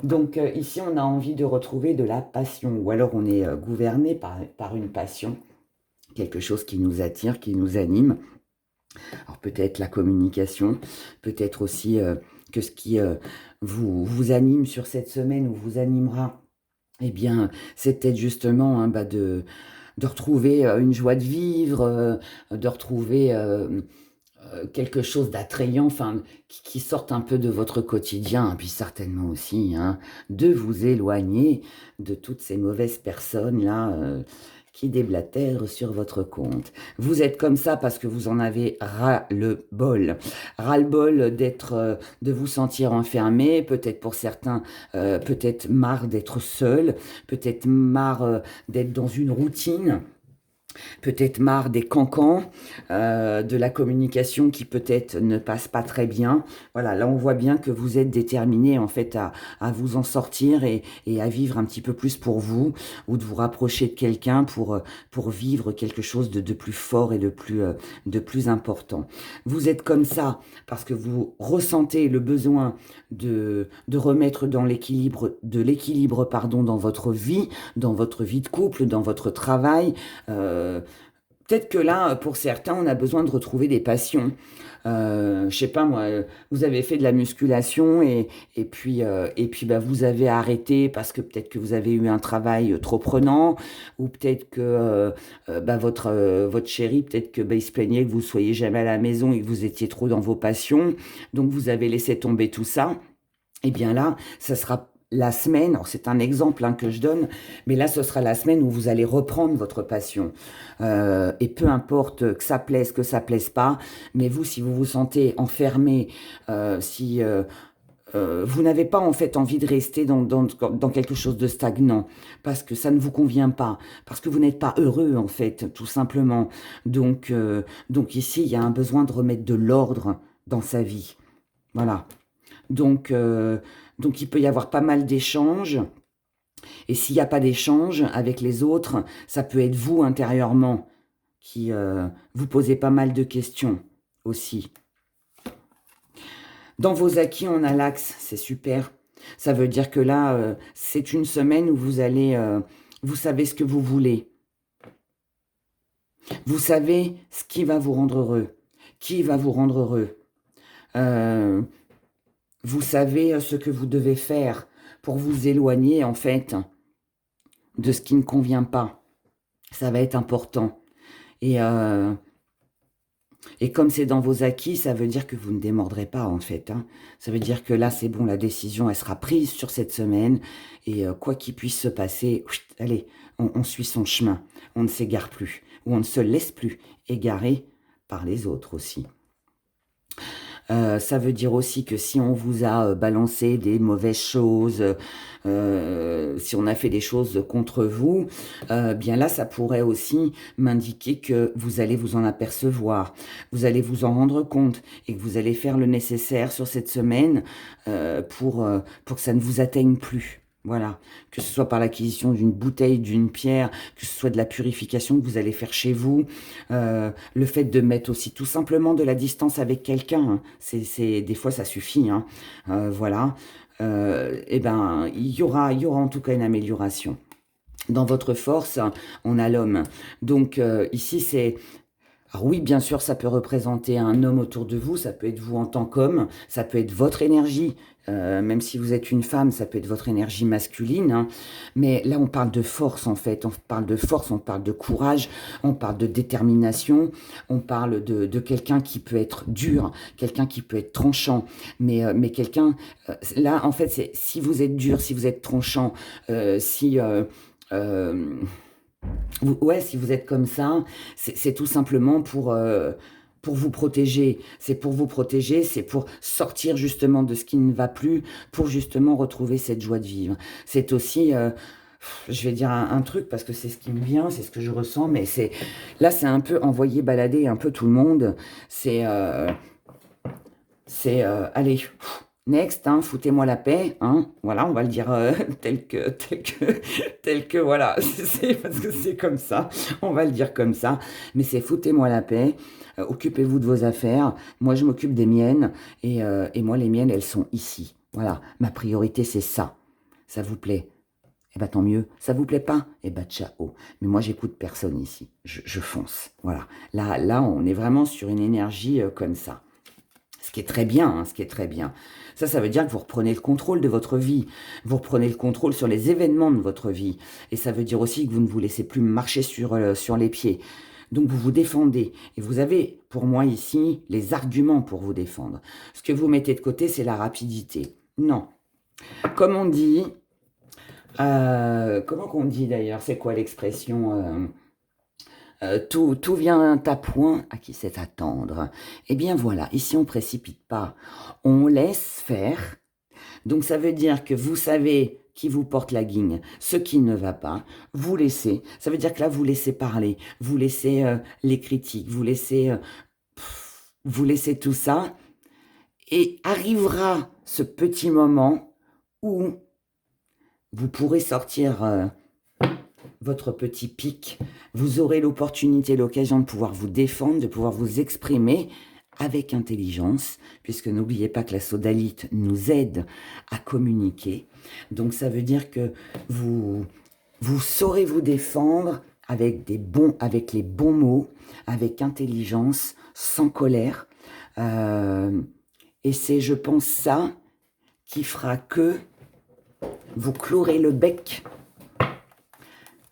Donc ici, on a envie de retrouver de la passion, ou alors on est gouverné par une passion, quelque chose qui nous attire, qui nous anime. Alors peut-être la communication, peut-être aussi que ce qui vous anime sur cette semaine, ou vous animera, eh bien, c'est peut-être justement hein, de retrouver une joie de vivre, de retrouver quelque chose d'attrayant, enfin, qui sorte un peu de votre quotidien, et puis certainement aussi, hein, de vous éloigner de toutes ces mauvaises personnes-là qui déblatèrent sur votre compte. Vous êtes comme ça parce que vous en avez ras-le-bol. Ras-le-bol de vous sentir enfermé, peut-être pour certains, peut-être marre d'être seul, peut-être marre d'être dans une routine, peut-être marre des cancans, de la communication qui peut-être ne passe pas très bien. Voilà, là on voit bien que vous êtes déterminé en fait à vous en sortir et à vivre un petit peu plus pour vous, ou de vous rapprocher de quelqu'un pour vivre quelque chose de plus fort et de plus important. Vous êtes comme ça parce que vous ressentez le besoin de remettre dans l'équilibre pardon, dans votre vie de couple, dans votre travail. Peut-être que là, pour certains, on a besoin de retrouver des passions. Je sais pas moi, vous avez fait de la musculation et puis bah, vous avez arrêté parce que peut-être que vous avez eu un travail trop prenant, ou peut-être que bah, votre chéri, peut-être que bah, il se plaignait que vous soyez jamais à la maison et que vous étiez trop dans vos passions, donc vous avez laissé tomber tout ça. Eh bien là, ça sera la semaine, alors c'est un exemple hein, que je donne, mais là ce sera la semaine où vous allez reprendre votre passion. Et peu importe que ça plaise pas, mais vous, si vous vous sentez enfermé, si vous n'avez pas en fait envie de rester dans quelque chose de stagnant, parce que ça ne vous convient pas, parce que vous n'êtes pas heureux en fait, tout simplement. Donc ici, il y a un besoin de remettre de l'ordre dans sa vie. Voilà. Donc il peut y avoir pas mal d'échanges. Et s'il n'y a pas d'échange avec les autres, ça peut être vous intérieurement qui vous posez pas mal de questions aussi. Dans vos acquis, on a l'axe, c'est super. Ça veut dire que là, c'est une semaine où vous savez ce que vous voulez. Vous savez ce qui va vous rendre heureux, qui va vous rendre heureux. Euh, Vous savez ce que vous devez faire pour vous éloigner, en fait, de ce qui ne convient pas. Ça va être important. Et, euh, et comme c'est dans vos acquis, ça veut dire que vous ne démordrez pas, en fait. Hein. Ça veut dire que là, c'est bon, la décision, elle sera prise sur cette semaine. Et quoi qu'il puisse se passer, allez, on suit son chemin. On ne s'égare plus. Ou on ne se laisse plus égarer par les autres aussi. Ça veut dire aussi que si on vous a balancé des mauvaises choses, si on a fait des choses contre vous, bien là, ça pourrait aussi m'indiquer que vous allez vous en apercevoir, vous allez vous en rendre compte et que vous allez faire le nécessaire sur cette semaine pour que ça ne vous atteigne plus. Voilà, que ce soit par l'acquisition d'une bouteille, d'une pierre, que ce soit de la purification que vous allez faire chez vous, le fait de mettre aussi tout simplement de la distance avec quelqu'un, hein, des fois ça suffit, hein, voilà, et ben il y aura en tout cas une amélioration. Dans votre force, on a l'homme. Donc ici c'est alors oui, bien sûr, ça peut représenter un homme autour de vous, ça peut être vous en tant qu'homme, ça peut être votre énergie, même si vous êtes une femme, ça peut être votre énergie masculine, hein. Mais là, on parle de force, en fait, on parle de force, on parle de courage, on parle de détermination, on parle de quelqu'un qui peut être dur, quelqu'un qui peut être tranchant, mais quelqu'un, là, en fait, c'est si vous êtes dur, si vous êtes tranchant, si... euh, ouais, si vous êtes comme ça, c'est tout simplement pour vous protéger. C'est pour vous protéger, c'est pour sortir justement de ce qui ne va plus, pour justement retrouver cette joie de vivre. C'est aussi je vais dire un truc parce que c'est ce qui me vient, c'est ce que je ressens, mais là, c'est un peu envoyer balader un peu tout le monde. Allez, next, hein, foutez-moi la paix, hein, voilà, on va le dire tel que, voilà, parce que c'est comme ça, on va le dire comme ça, mais c'est foutez-moi la paix, occupez-vous de vos affaires, moi je m'occupe des miennes, et moi les miennes, elles sont ici, voilà, ma priorité c'est ça vous plaît? Eh ben tant mieux, ça vous plaît pas? Eh ben ciao. Mais moi j'écoute personne ici, je fonce, voilà. Là on est vraiment sur une énergie comme ça. Ce qui est très bien, hein, ce qui est très bien. Ça veut dire que vous reprenez le contrôle de votre vie. Vous reprenez le contrôle sur les événements de votre vie. Et ça veut dire aussi que vous ne vous laissez plus marcher sur les pieds. Donc vous vous défendez. Et vous avez, pour moi ici, les arguments pour vous défendre. Ce que vous mettez de côté, c'est la rapidité. Non. Comme on dit, comment qu'on dit d'ailleurs? C'est quoi l'expression tout vient à point à qui sait attendre. Eh bien voilà, ici on ne précipite pas, on laisse faire. Donc ça veut dire que vous savez qui vous porte la guigne, ce qui ne va pas, vous laissez. Ça veut dire que là vous laissez parler, vous laissez les critiques, vous laissez tout ça. Et arrivera ce petit moment où vous pourrez sortir votre petit pic, vous aurez l'opportunité, l'occasion de pouvoir vous défendre, de pouvoir vous exprimer avec intelligence, puisque n'oubliez pas que la sodalite nous aide à communiquer. Donc ça veut dire que vous saurez vous défendre avec les bons mots, avec intelligence, sans colère. Et c'est, je pense, ça qui fera que vous clouerez le bec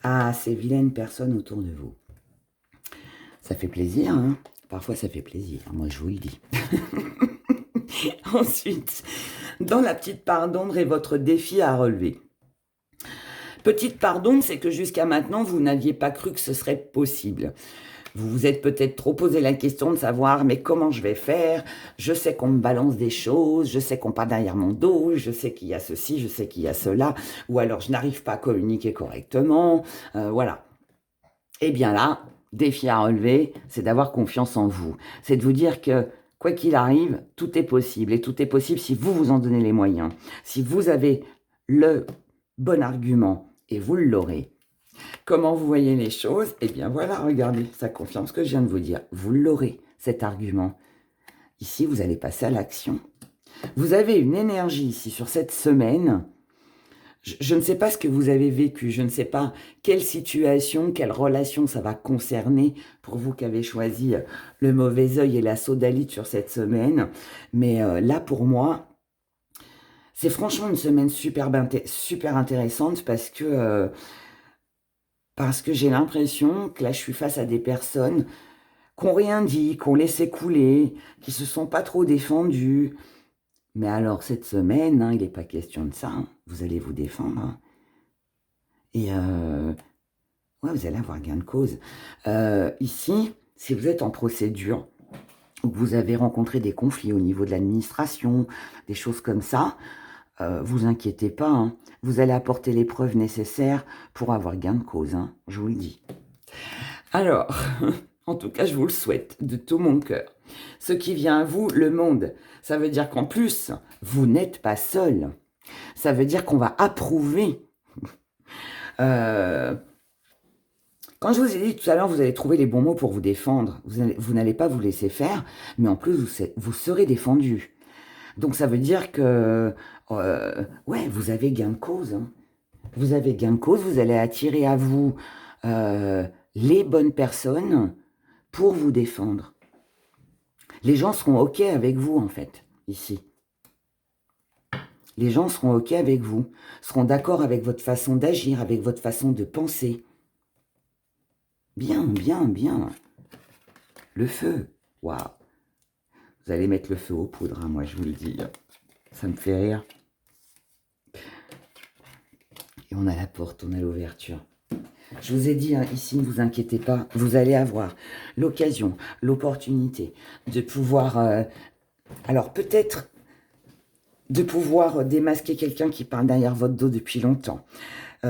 à ces vilaines personnes autour de vous. Ça fait plaisir, hein? Parfois, ça fait plaisir, moi je vous le dis. Ensuite, dans la petite part d'ombre est votre défi à relever. Petite part d'ombre, c'est que jusqu'à maintenant, vous n'aviez pas cru que ce serait possible. Vous vous êtes peut-être trop posé la question de savoir, mais comment je vais faire? Je sais qu'on me balance des choses, je sais qu'on parle derrière mon dos, je sais qu'il y a ceci, je sais qu'il y a cela, ou alors je n'arrive pas à communiquer correctement, voilà. Eh bien là, défi à relever, c'est d'avoir confiance en vous. C'est de vous dire que, quoi qu'il arrive, tout est possible. Et tout est possible si vous vous en donnez les moyens. Si vous avez le bon argument, et vous l'aurez. Comment vous voyez les choses? Eh bien voilà, regardez, ça confirme ce que je viens de vous dire. Vous l'aurez, cet argument. Ici, vous allez passer à l'action. Vous avez une énergie ici sur cette semaine. Je ne sais pas ce que vous avez vécu, je ne sais pas quelle situation, quelle relation ça va concerner pour vous qui avez choisi le mauvais œil et la sodalite sur cette semaine. Mais là, pour moi, c'est franchement une semaine super intéressante parce que j'ai l'impression que là, je suis face à des personnes qui n'ont rien dit, qui ont laissé couler, qui se sont pas trop défendues. Mais alors, cette semaine, hein, il n'est pas question de ça. Hein. Vous allez vous défendre. Hein. Et ouais, vous allez avoir gain de cause. Ici, si vous êtes en procédure, ou que vous avez rencontré des conflits au niveau de l'administration, des choses comme ça, vous inquiétez pas. Hein. Vous allez apporter les preuves nécessaires pour avoir gain de cause. Hein, je vous le dis. Alors, en tout cas, je vous le souhaite de tout mon cœur. Ce qui vient à vous, le monde, ça veut dire qu'en plus, vous n'êtes pas seul. Ça veut dire qu'on va approuver. Quand je vous ai dit tout à l'heure, vous allez trouver les bons mots pour vous défendre. Vous n'allez pas vous laisser faire, mais en plus, vous serez défendu. Donc, ça veut dire que, ouais, vous avez gain de cause. Hein. Vous avez gain de cause, vous allez attirer à vous les bonnes personnes pour vous défendre. Les gens seront OK avec vous, en fait, ici. Les gens seront OK avec vous, seront d'accord avec votre façon d'agir, avec votre façon de penser. Bien, bien, bien. Le feu. Waouh. Vous allez mettre le feu aux poudres, hein, moi, je vous le dis. Ça me fait rire. Et on a la porte, on a l'ouverture. Je vous ai dit, hein, ici, ne vous inquiétez pas, vous allez avoir l'occasion, l'opportunité de pouvoir... alors, peut-être de pouvoir démasquer quelqu'un qui parle derrière votre dos depuis longtemps.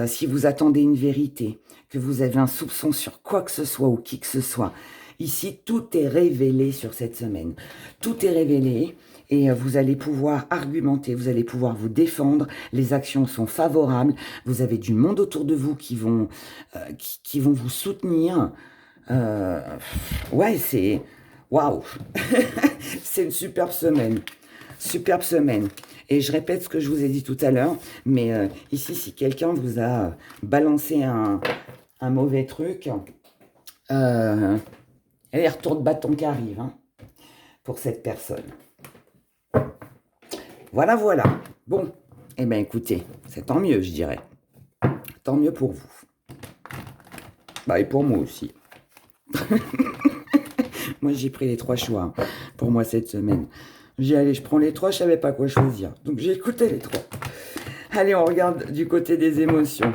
Si vous attendez une vérité, que vous avez un soupçon sur quoi que ce soit ou qui que ce soit, ici, tout est révélé sur cette semaine. Tout est révélé et vous allez pouvoir argumenter, vous allez pouvoir vous défendre. Les actions sont favorables. Vous avez du monde autour de vous qui vont vous soutenir. Ouais, c'est... Waouh. C'est une superbe semaine. Superbe semaine. Et je répète ce que je vous ai dit tout à l'heure, mais ici, si quelqu'un vous a balancé un mauvais truc, les retours de bâton qui arrivent hein, pour cette personne. Voilà, voilà. Bon, eh bien écoutez, c'est tant mieux, je dirais. Tant mieux pour vous. Bah, et pour moi aussi. Moi, j'ai pris les 3 choix hein, pour moi cette semaine. J'ai dit, allez, je prends les 3, je savais pas quoi choisir. Donc, j'ai écouté les 3. Allez, on regarde du côté des émotions.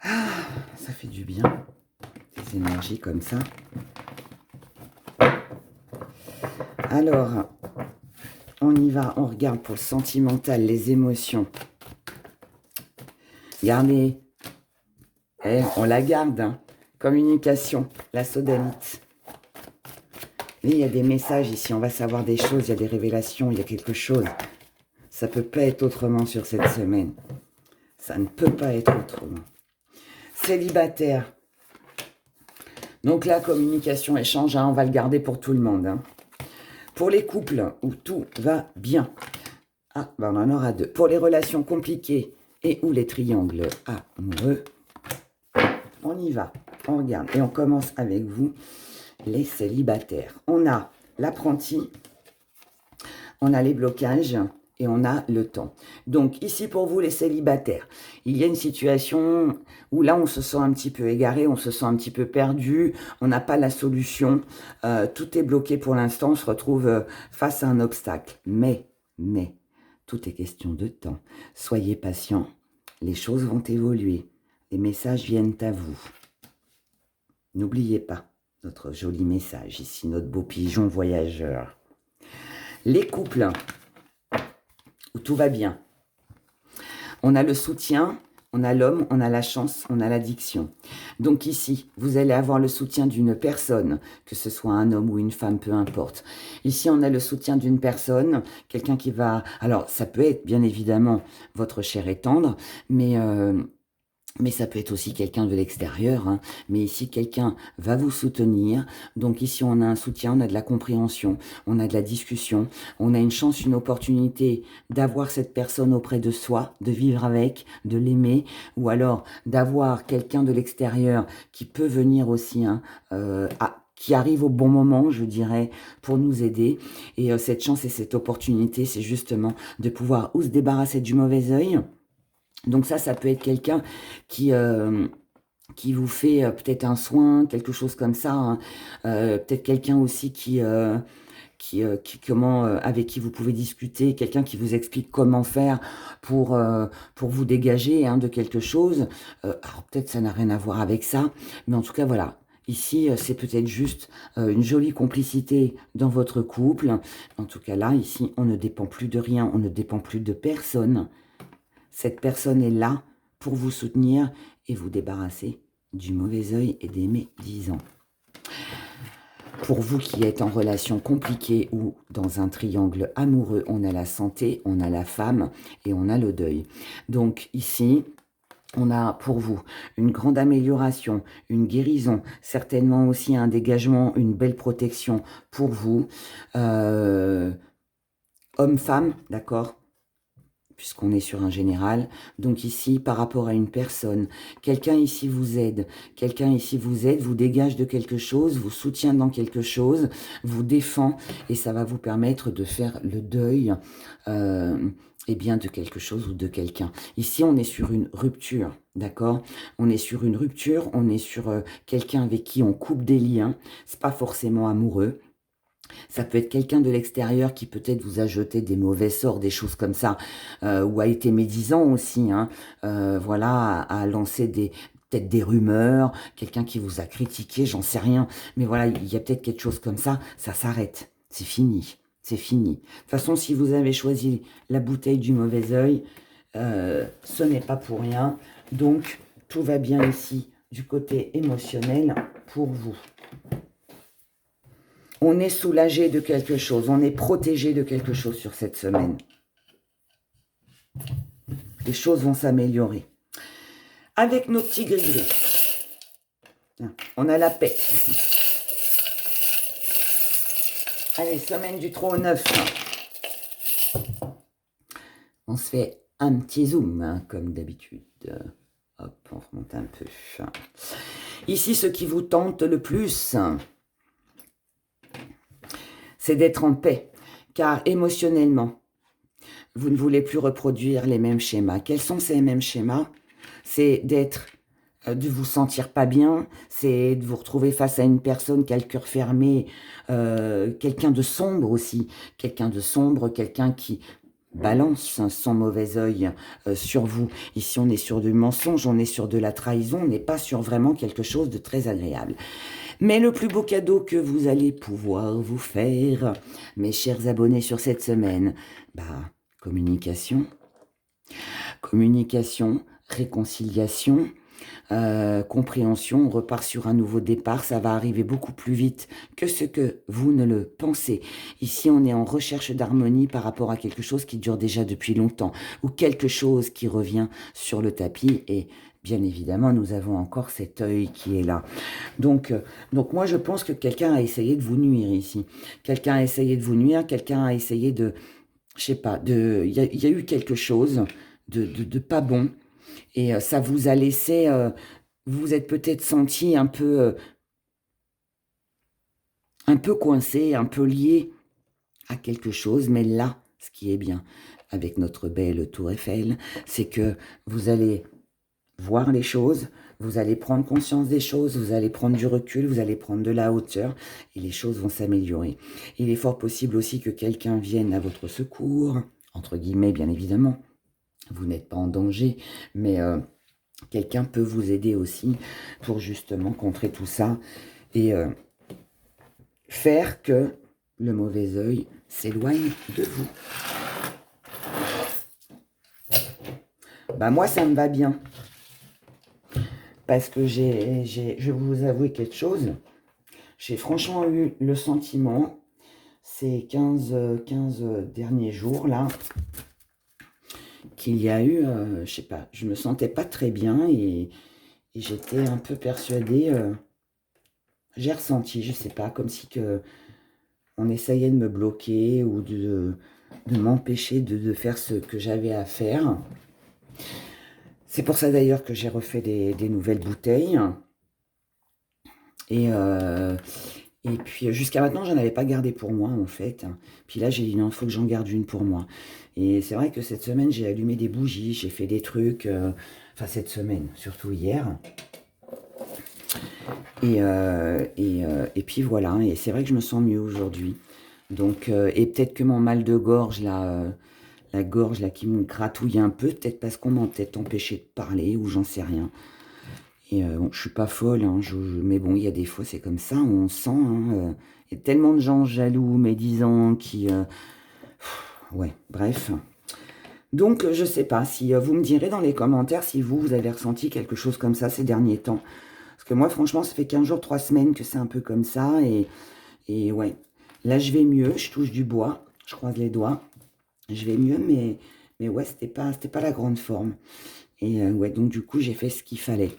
Ah, ça fait du bien. Des énergies comme ça. Alors, on y va, on regarde pour le sentimental, les émotions. Regardez. On la garde, hein. Communication, la sodalite. Et il y a des messages ici, on va savoir des choses, il y a des révélations, il y a quelque chose. Ça ne peut pas être autrement sur cette semaine. Ça ne peut pas être autrement. Célibataire. Donc la communication, échange, hein, on va le garder pour tout le monde. Hein. Pour les couples où tout va bien. Ah, ben on en aura 2. Pour les relations compliquées et où les triangles amoureux. On y va, on regarde. Et on commence avec vous, les célibataires. On a l'apprenti, on a les blocages et on a le temps. Donc ici pour vous les célibataires, il y a une situation où là on se sent un petit peu égaré, on se sent un petit peu perdu, on n'a pas la solution, tout est bloqué pour l'instant, on se retrouve face à un obstacle. Mais, tout est question de temps. Soyez patient, les choses vont évoluer, les messages viennent à vous. N'oubliez pas notre joli message ici, notre beau pigeon voyageur. Les couples où tout va bien. On a le soutien, on a l'homme, on a la chance, on a l'addiction. Donc ici, vous allez avoir le soutien d'une personne, que ce soit un homme ou une femme, peu importe. Ici, on a le soutien d'une personne, quelqu'un qui va... Alors, ça peut être bien évidemment votre chair et tendre, mais ça peut être aussi quelqu'un de l'extérieur. Hein. Mais ici, quelqu'un va vous soutenir. Donc ici, on a un soutien, on a de la compréhension, on a de la discussion. On a une chance, une opportunité d'avoir cette personne auprès de soi, de vivre avec, de l'aimer. Ou alors d'avoir quelqu'un de l'extérieur qui peut venir aussi, hein, qui arrive au bon moment, je dirais, pour nous aider. Et cette chance et cette opportunité, c'est justement de pouvoir ou se débarrasser du mauvais œil. Donc ça peut être quelqu'un qui vous fait peut-être un soin, quelque chose comme ça. Hein. Peut-être quelqu'un aussi avec qui vous pouvez discuter, quelqu'un qui vous explique comment faire pour vous dégager hein, de quelque chose. Alors peut-être ça n'a rien à voir avec ça, mais en tout cas voilà. Ici, c'est peut-être juste une jolie complicité dans votre couple. En tout cas là, ici, on ne dépend plus de rien, on ne dépend plus de personne. Cette personne est là pour vous soutenir et vous débarrasser du mauvais œil et des médisants. Pour vous qui êtes en relation compliquée ou dans un triangle amoureux, on a la santé, on a la femme et on a le deuil. Donc ici, on a pour vous une grande amélioration, une guérison, certainement aussi un dégagement, une belle protection pour vous. Homme-femme, d'accord ? Puisqu'on est sur un général. Donc ici, par rapport à une personne, quelqu'un ici vous aide, vous dégage de quelque chose, vous soutient dans quelque chose, vous défend, et ça va vous permettre de faire le deuil eh bien, de quelque chose ou de quelqu'un. Ici, on est sur une rupture, d'accord? On est sur une rupture, on est sur quelqu'un avec qui on coupe des liens, c'est pas forcément amoureux. Ça peut être quelqu'un de l'extérieur qui peut-être vous a jeté des mauvais sorts, des choses comme ça, ou a été médisant aussi, hein, voilà, a lancé peut-être des rumeurs, quelqu'un qui vous a critiqué, j'en sais rien. Mais voilà, il y a peut-être quelque chose comme ça s'arrête. C'est fini. C'est fini. De toute façon, si vous avez choisi la bouteille du mauvais œil, ce n'est pas pour rien. Donc, tout va bien ici du côté émotionnel pour vous. On est soulagé de quelque chose, on est protégé de quelque chose sur cette semaine. Les choses vont s'améliorer. Avec nos petits gris-gris, on a la paix. Allez, semaine du 3 au 9. On se fait un petit zoom, hein, comme d'habitude. Hop, on remonte un peu. Ici, ce qui vous tente le plus, c'est d'être en paix. Car émotionnellement, vous ne voulez plus reproduire les mêmes schémas. Quels sont ces mêmes schémas? C'est de vous sentir pas bien, c'est de vous retrouver face à une personne qui a le cœur fermé, quelqu'un de sombre aussi, quelqu'un qui balance son mauvais œil sur vous. Ici, on est sur du mensonge, on est sur de la trahison, on n'est pas sur vraiment quelque chose de très agréable. Mais le plus beau cadeau que vous allez pouvoir vous faire, mes chers abonnés, sur cette semaine, communication, réconciliation, compréhension, on repart sur un nouveau départ, ça va arriver beaucoup plus vite que ce que vous ne le pensez. Ici, on est en recherche d'harmonie par rapport à quelque chose qui dure déjà depuis longtemps, ou quelque chose qui revient sur le tapis, et bien évidemment, nous avons encore cet œil qui est là. Donc moi, je pense que quelqu'un a essayé de vous nuire ici. Quelqu'un a essayé de vous nuire, quelqu'un a essayé de, je sais pas, il y a eu quelque chose de pas bon, et ça vous a laissé, vous vous êtes peut-être senti un peu coincé, un peu lié à quelque chose. Mais là, ce qui est bien avec notre belle tour Eiffel, c'est que vous allez voir les choses, vous allez prendre conscience des choses, vous allez prendre du recul, vous allez prendre de la hauteur, et les choses vont s'améliorer. Il est fort possible aussi que quelqu'un vienne à votre secours, entre guillemets, bien évidemment. Vous n'êtes pas en danger, mais quelqu'un peut vous aider aussi pour justement contrer tout ça et faire que le mauvais œil s'éloigne de vous. Moi, ça me va bien. Parce que je vais vous avouer quelque chose. J'ai franchement eu le sentiment, ces 15 derniers jours, là, qu'il y a eu, je sais pas, je me sentais pas très bien et j'étais un peu persuadée, j'ai ressenti, je sais pas, comme si on essayait de me bloquer ou de m'empêcher de faire ce que j'avais à faire. C'est pour ça d'ailleurs que j'ai refait des nouvelles bouteilles. Et puis jusqu'à maintenant, j'en avais pas gardé pour moi en fait. Puis là, j'ai dit non, il faut que j'en garde une pour moi. Et c'est vrai que cette semaine, j'ai allumé des bougies, j'ai fait des trucs. Enfin, cette semaine, surtout hier. Et puis voilà, et c'est vrai que je me sens mieux aujourd'hui. Donc, et peut-être que mon mal de gorge, là, la gorge là qui me gratouille un peu, peut-être parce qu'on m'a peut-être empêché de parler, ou j'en sais rien. Et bon, je suis pas folle, hein, mais bon, il y a des fois, c'est comme ça, on sent. Hein, il y a tellement de gens jaloux, médisants, qui... ouais, bref. Donc, je sais pas, si vous me direz dans les commentaires si vous avez ressenti quelque chose comme ça ces derniers temps. Parce que moi, franchement, ça fait 15 jours, 3 semaines que c'est un peu comme ça. Et ouais, là, je vais mieux. Je touche du bois. Je croise les doigts. Je vais mieux, mais ouais, c'était pas la grande forme. Et ouais, donc du coup, j'ai fait ce qu'il fallait.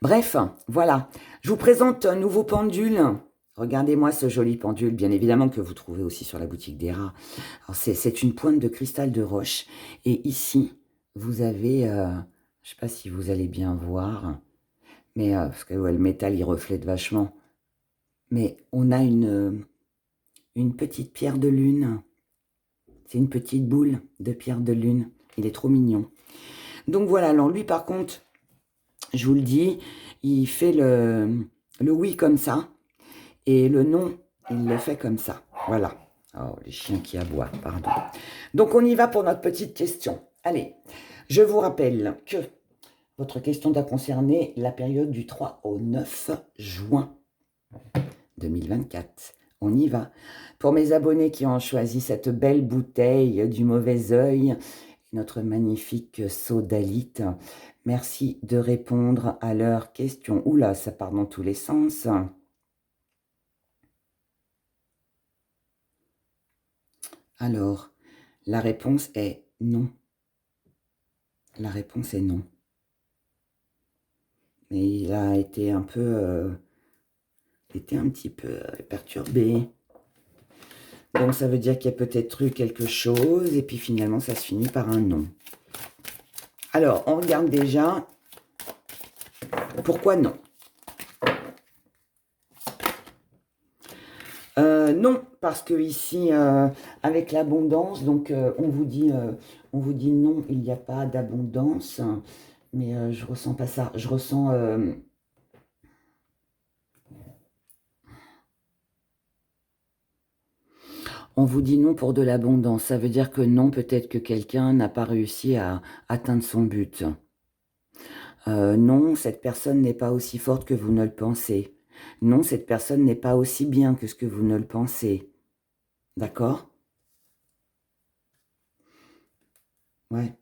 Bref, voilà. Je vous présente un nouveau pendule. Regardez-moi ce joli pendule, bien évidemment, que vous trouvez aussi sur la boutique des rats. Alors, c'est une pointe de cristal de roche. Et ici, vous avez, je sais pas si vous allez bien voir, mais parce que ouais, le métal, il reflète vachement. Mais on a une petite pierre de lune. C'est une petite boule de pierre de lune. Il est trop mignon. Donc voilà, alors lui, par contre, je vous le dis, il fait le oui comme ça. Et le non, il le fait comme ça. Voilà. Oh, les chiens qui aboient, pardon. Donc, on y va pour notre petite question. Allez, je vous rappelle que Votre question doit concerner la période du 3 au 9 juin 2024. On y va. Pour mes abonnés qui ont choisi cette belle bouteille du mauvais œil, notre magnifique sodalite, merci de répondre à leurs questions. Oula, ça part dans tous les sens. Alors, la réponse est non. La réponse est non. Mais il a été un petit peu perturbé. Donc ça veut dire qu'il y a peut-être eu quelque chose et puis finalement ça se finit par un non. Alors, on regarde déjà. Pourquoi non? Non, parce que ici, avec l'abondance, donc on vous dit non, il n'y a pas d'abondance, mais je ressens pas ça. Je ressens... on vous dit non pour de l'abondance. Ça veut dire que non, peut-être que quelqu'un n'a pas réussi à atteindre son but. Non, cette personne n'est pas aussi forte que vous ne le pensez. Non, cette personne n'est pas aussi bien que ce que vous ne le pensez. D'accord? Ouais.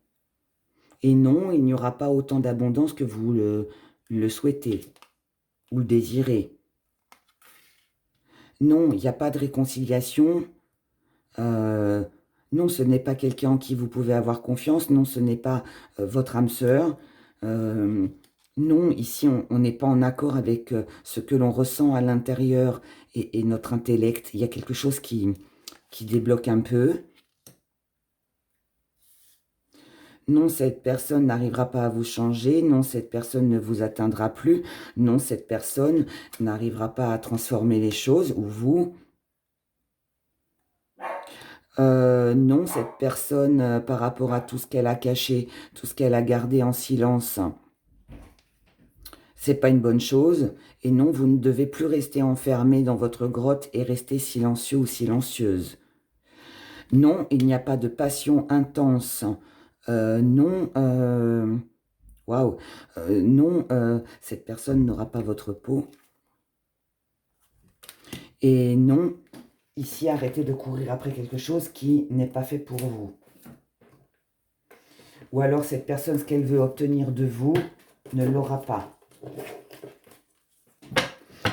Et non, il n'y aura pas autant d'abondance que vous le souhaitez ou le désirez. Non, il n'y a pas de réconciliation. Non, ce n'est pas quelqu'un en qui vous pouvez avoir confiance. Non, ce n'est pas votre âme sœur. Non, ici, on n'est pas en accord avec ce que l'on ressent à l'intérieur et notre intellect. Il y a quelque chose qui débloque un peu. Non, cette personne n'arrivera pas à vous changer. Non, cette personne ne vous atteindra plus. Non, cette personne n'arrivera pas à transformer les choses, ou vous. Non, cette personne, par rapport à tout ce qu'elle a caché, tout ce qu'elle a gardé en silence, c'est pas une bonne chose. Et non, vous ne devez plus rester enfermé dans votre grotte et rester silencieux ou silencieuse. Non, il n'y a pas de passion intense. Non, waouh, non, cette personne n'aura pas votre peau. Et non, ici, arrêtez de courir après quelque chose qui n'est pas fait pour vous. Ou alors, cette personne, ce qu'elle veut obtenir de vous, ne l'aura pas.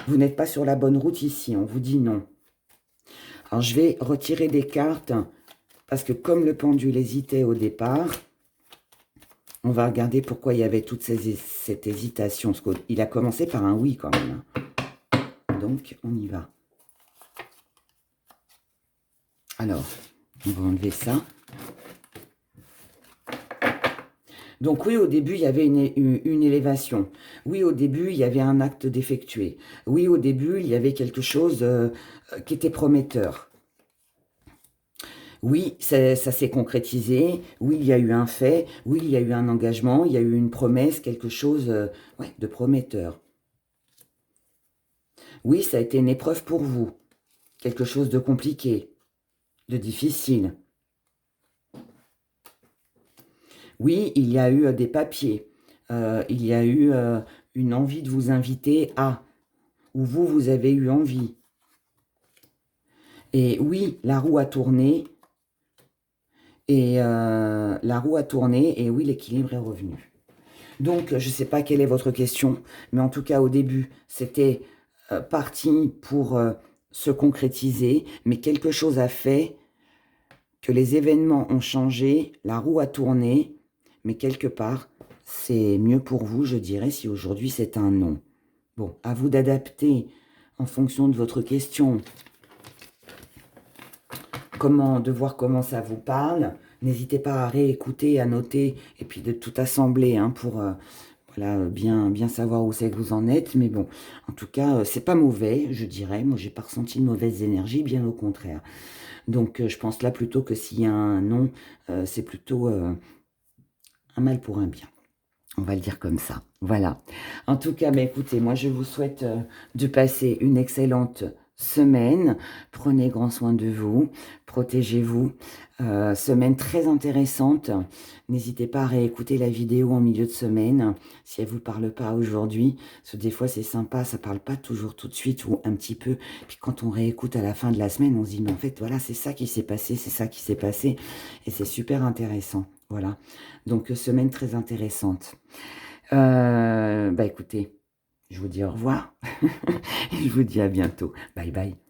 Vous n'êtes pas sur la bonne route ici, on vous dit non. Alors, je vais retirer des cartes, parce que comme le pendule hésitait au départ, on va regarder pourquoi il y avait toute cette hésitation. Parce qu'il a commencé par un oui quand même. Donc, on y va. Alors, on va enlever ça. Donc oui, au début, il y avait une élévation. Oui, au début, il y avait un acte d'effectuer. Oui, au début, il y avait quelque chose qui était prometteur. Oui, ça s'est concrétisé. Oui, il y a eu un fait. Oui, il y a eu un engagement. Il y a eu une promesse, quelque chose ouais, de prometteur. Oui, ça a été une épreuve pour vous. Quelque chose de compliqué, de difficile. Oui, il y a eu des papiers. Il y a eu une envie de vous inviter à, ou vous avez eu envie. Et oui, la roue a tourné. Et la roue a tourné. Et oui, l'équilibre est revenu. Donc, je ne sais pas quelle est votre question. Mais en tout cas, au début, c'était parti pour se concrétiser. Mais quelque chose a fait que les événements ont changé. La roue a tourné. Mais quelque part, c'est mieux pour vous, je dirais, si aujourd'hui c'est un non. Bon, à vous d'adapter en fonction de votre question, de voir comment ça vous parle. N'hésitez pas à réécouter, à noter, et puis de tout assembler hein, pour voilà, bien savoir où c'est que vous en êtes. Mais bon, en tout cas, c'est pas mauvais, je dirais. Moi, j'ai pas ressenti de mauvaise énergie, bien au contraire. Donc, je pense là plutôt que s'il y a un non, c'est plutôt un mal pour un bien. On va le dire comme ça. Voilà. En tout cas, écoutez, moi, je vous souhaite de passer une excellente semaine. Prenez grand soin de vous, protégez-vous. Semaine très intéressante. N'hésitez pas à réécouter la vidéo en milieu de semaine si elle ne vous parle pas aujourd'hui. Parce que des fois, c'est sympa, ça ne parle pas toujours tout de suite ou un petit peu. Puis quand on réécoute à la fin de la semaine, on se dit, mais en fait, voilà, c'est ça qui s'est passé, c'est ça qui s'est passé. Et c'est super intéressant. Voilà. Donc, semaine très intéressante. Bah écoutez, je vous dis au revoir. Et je vous dis à bientôt. Bye bye.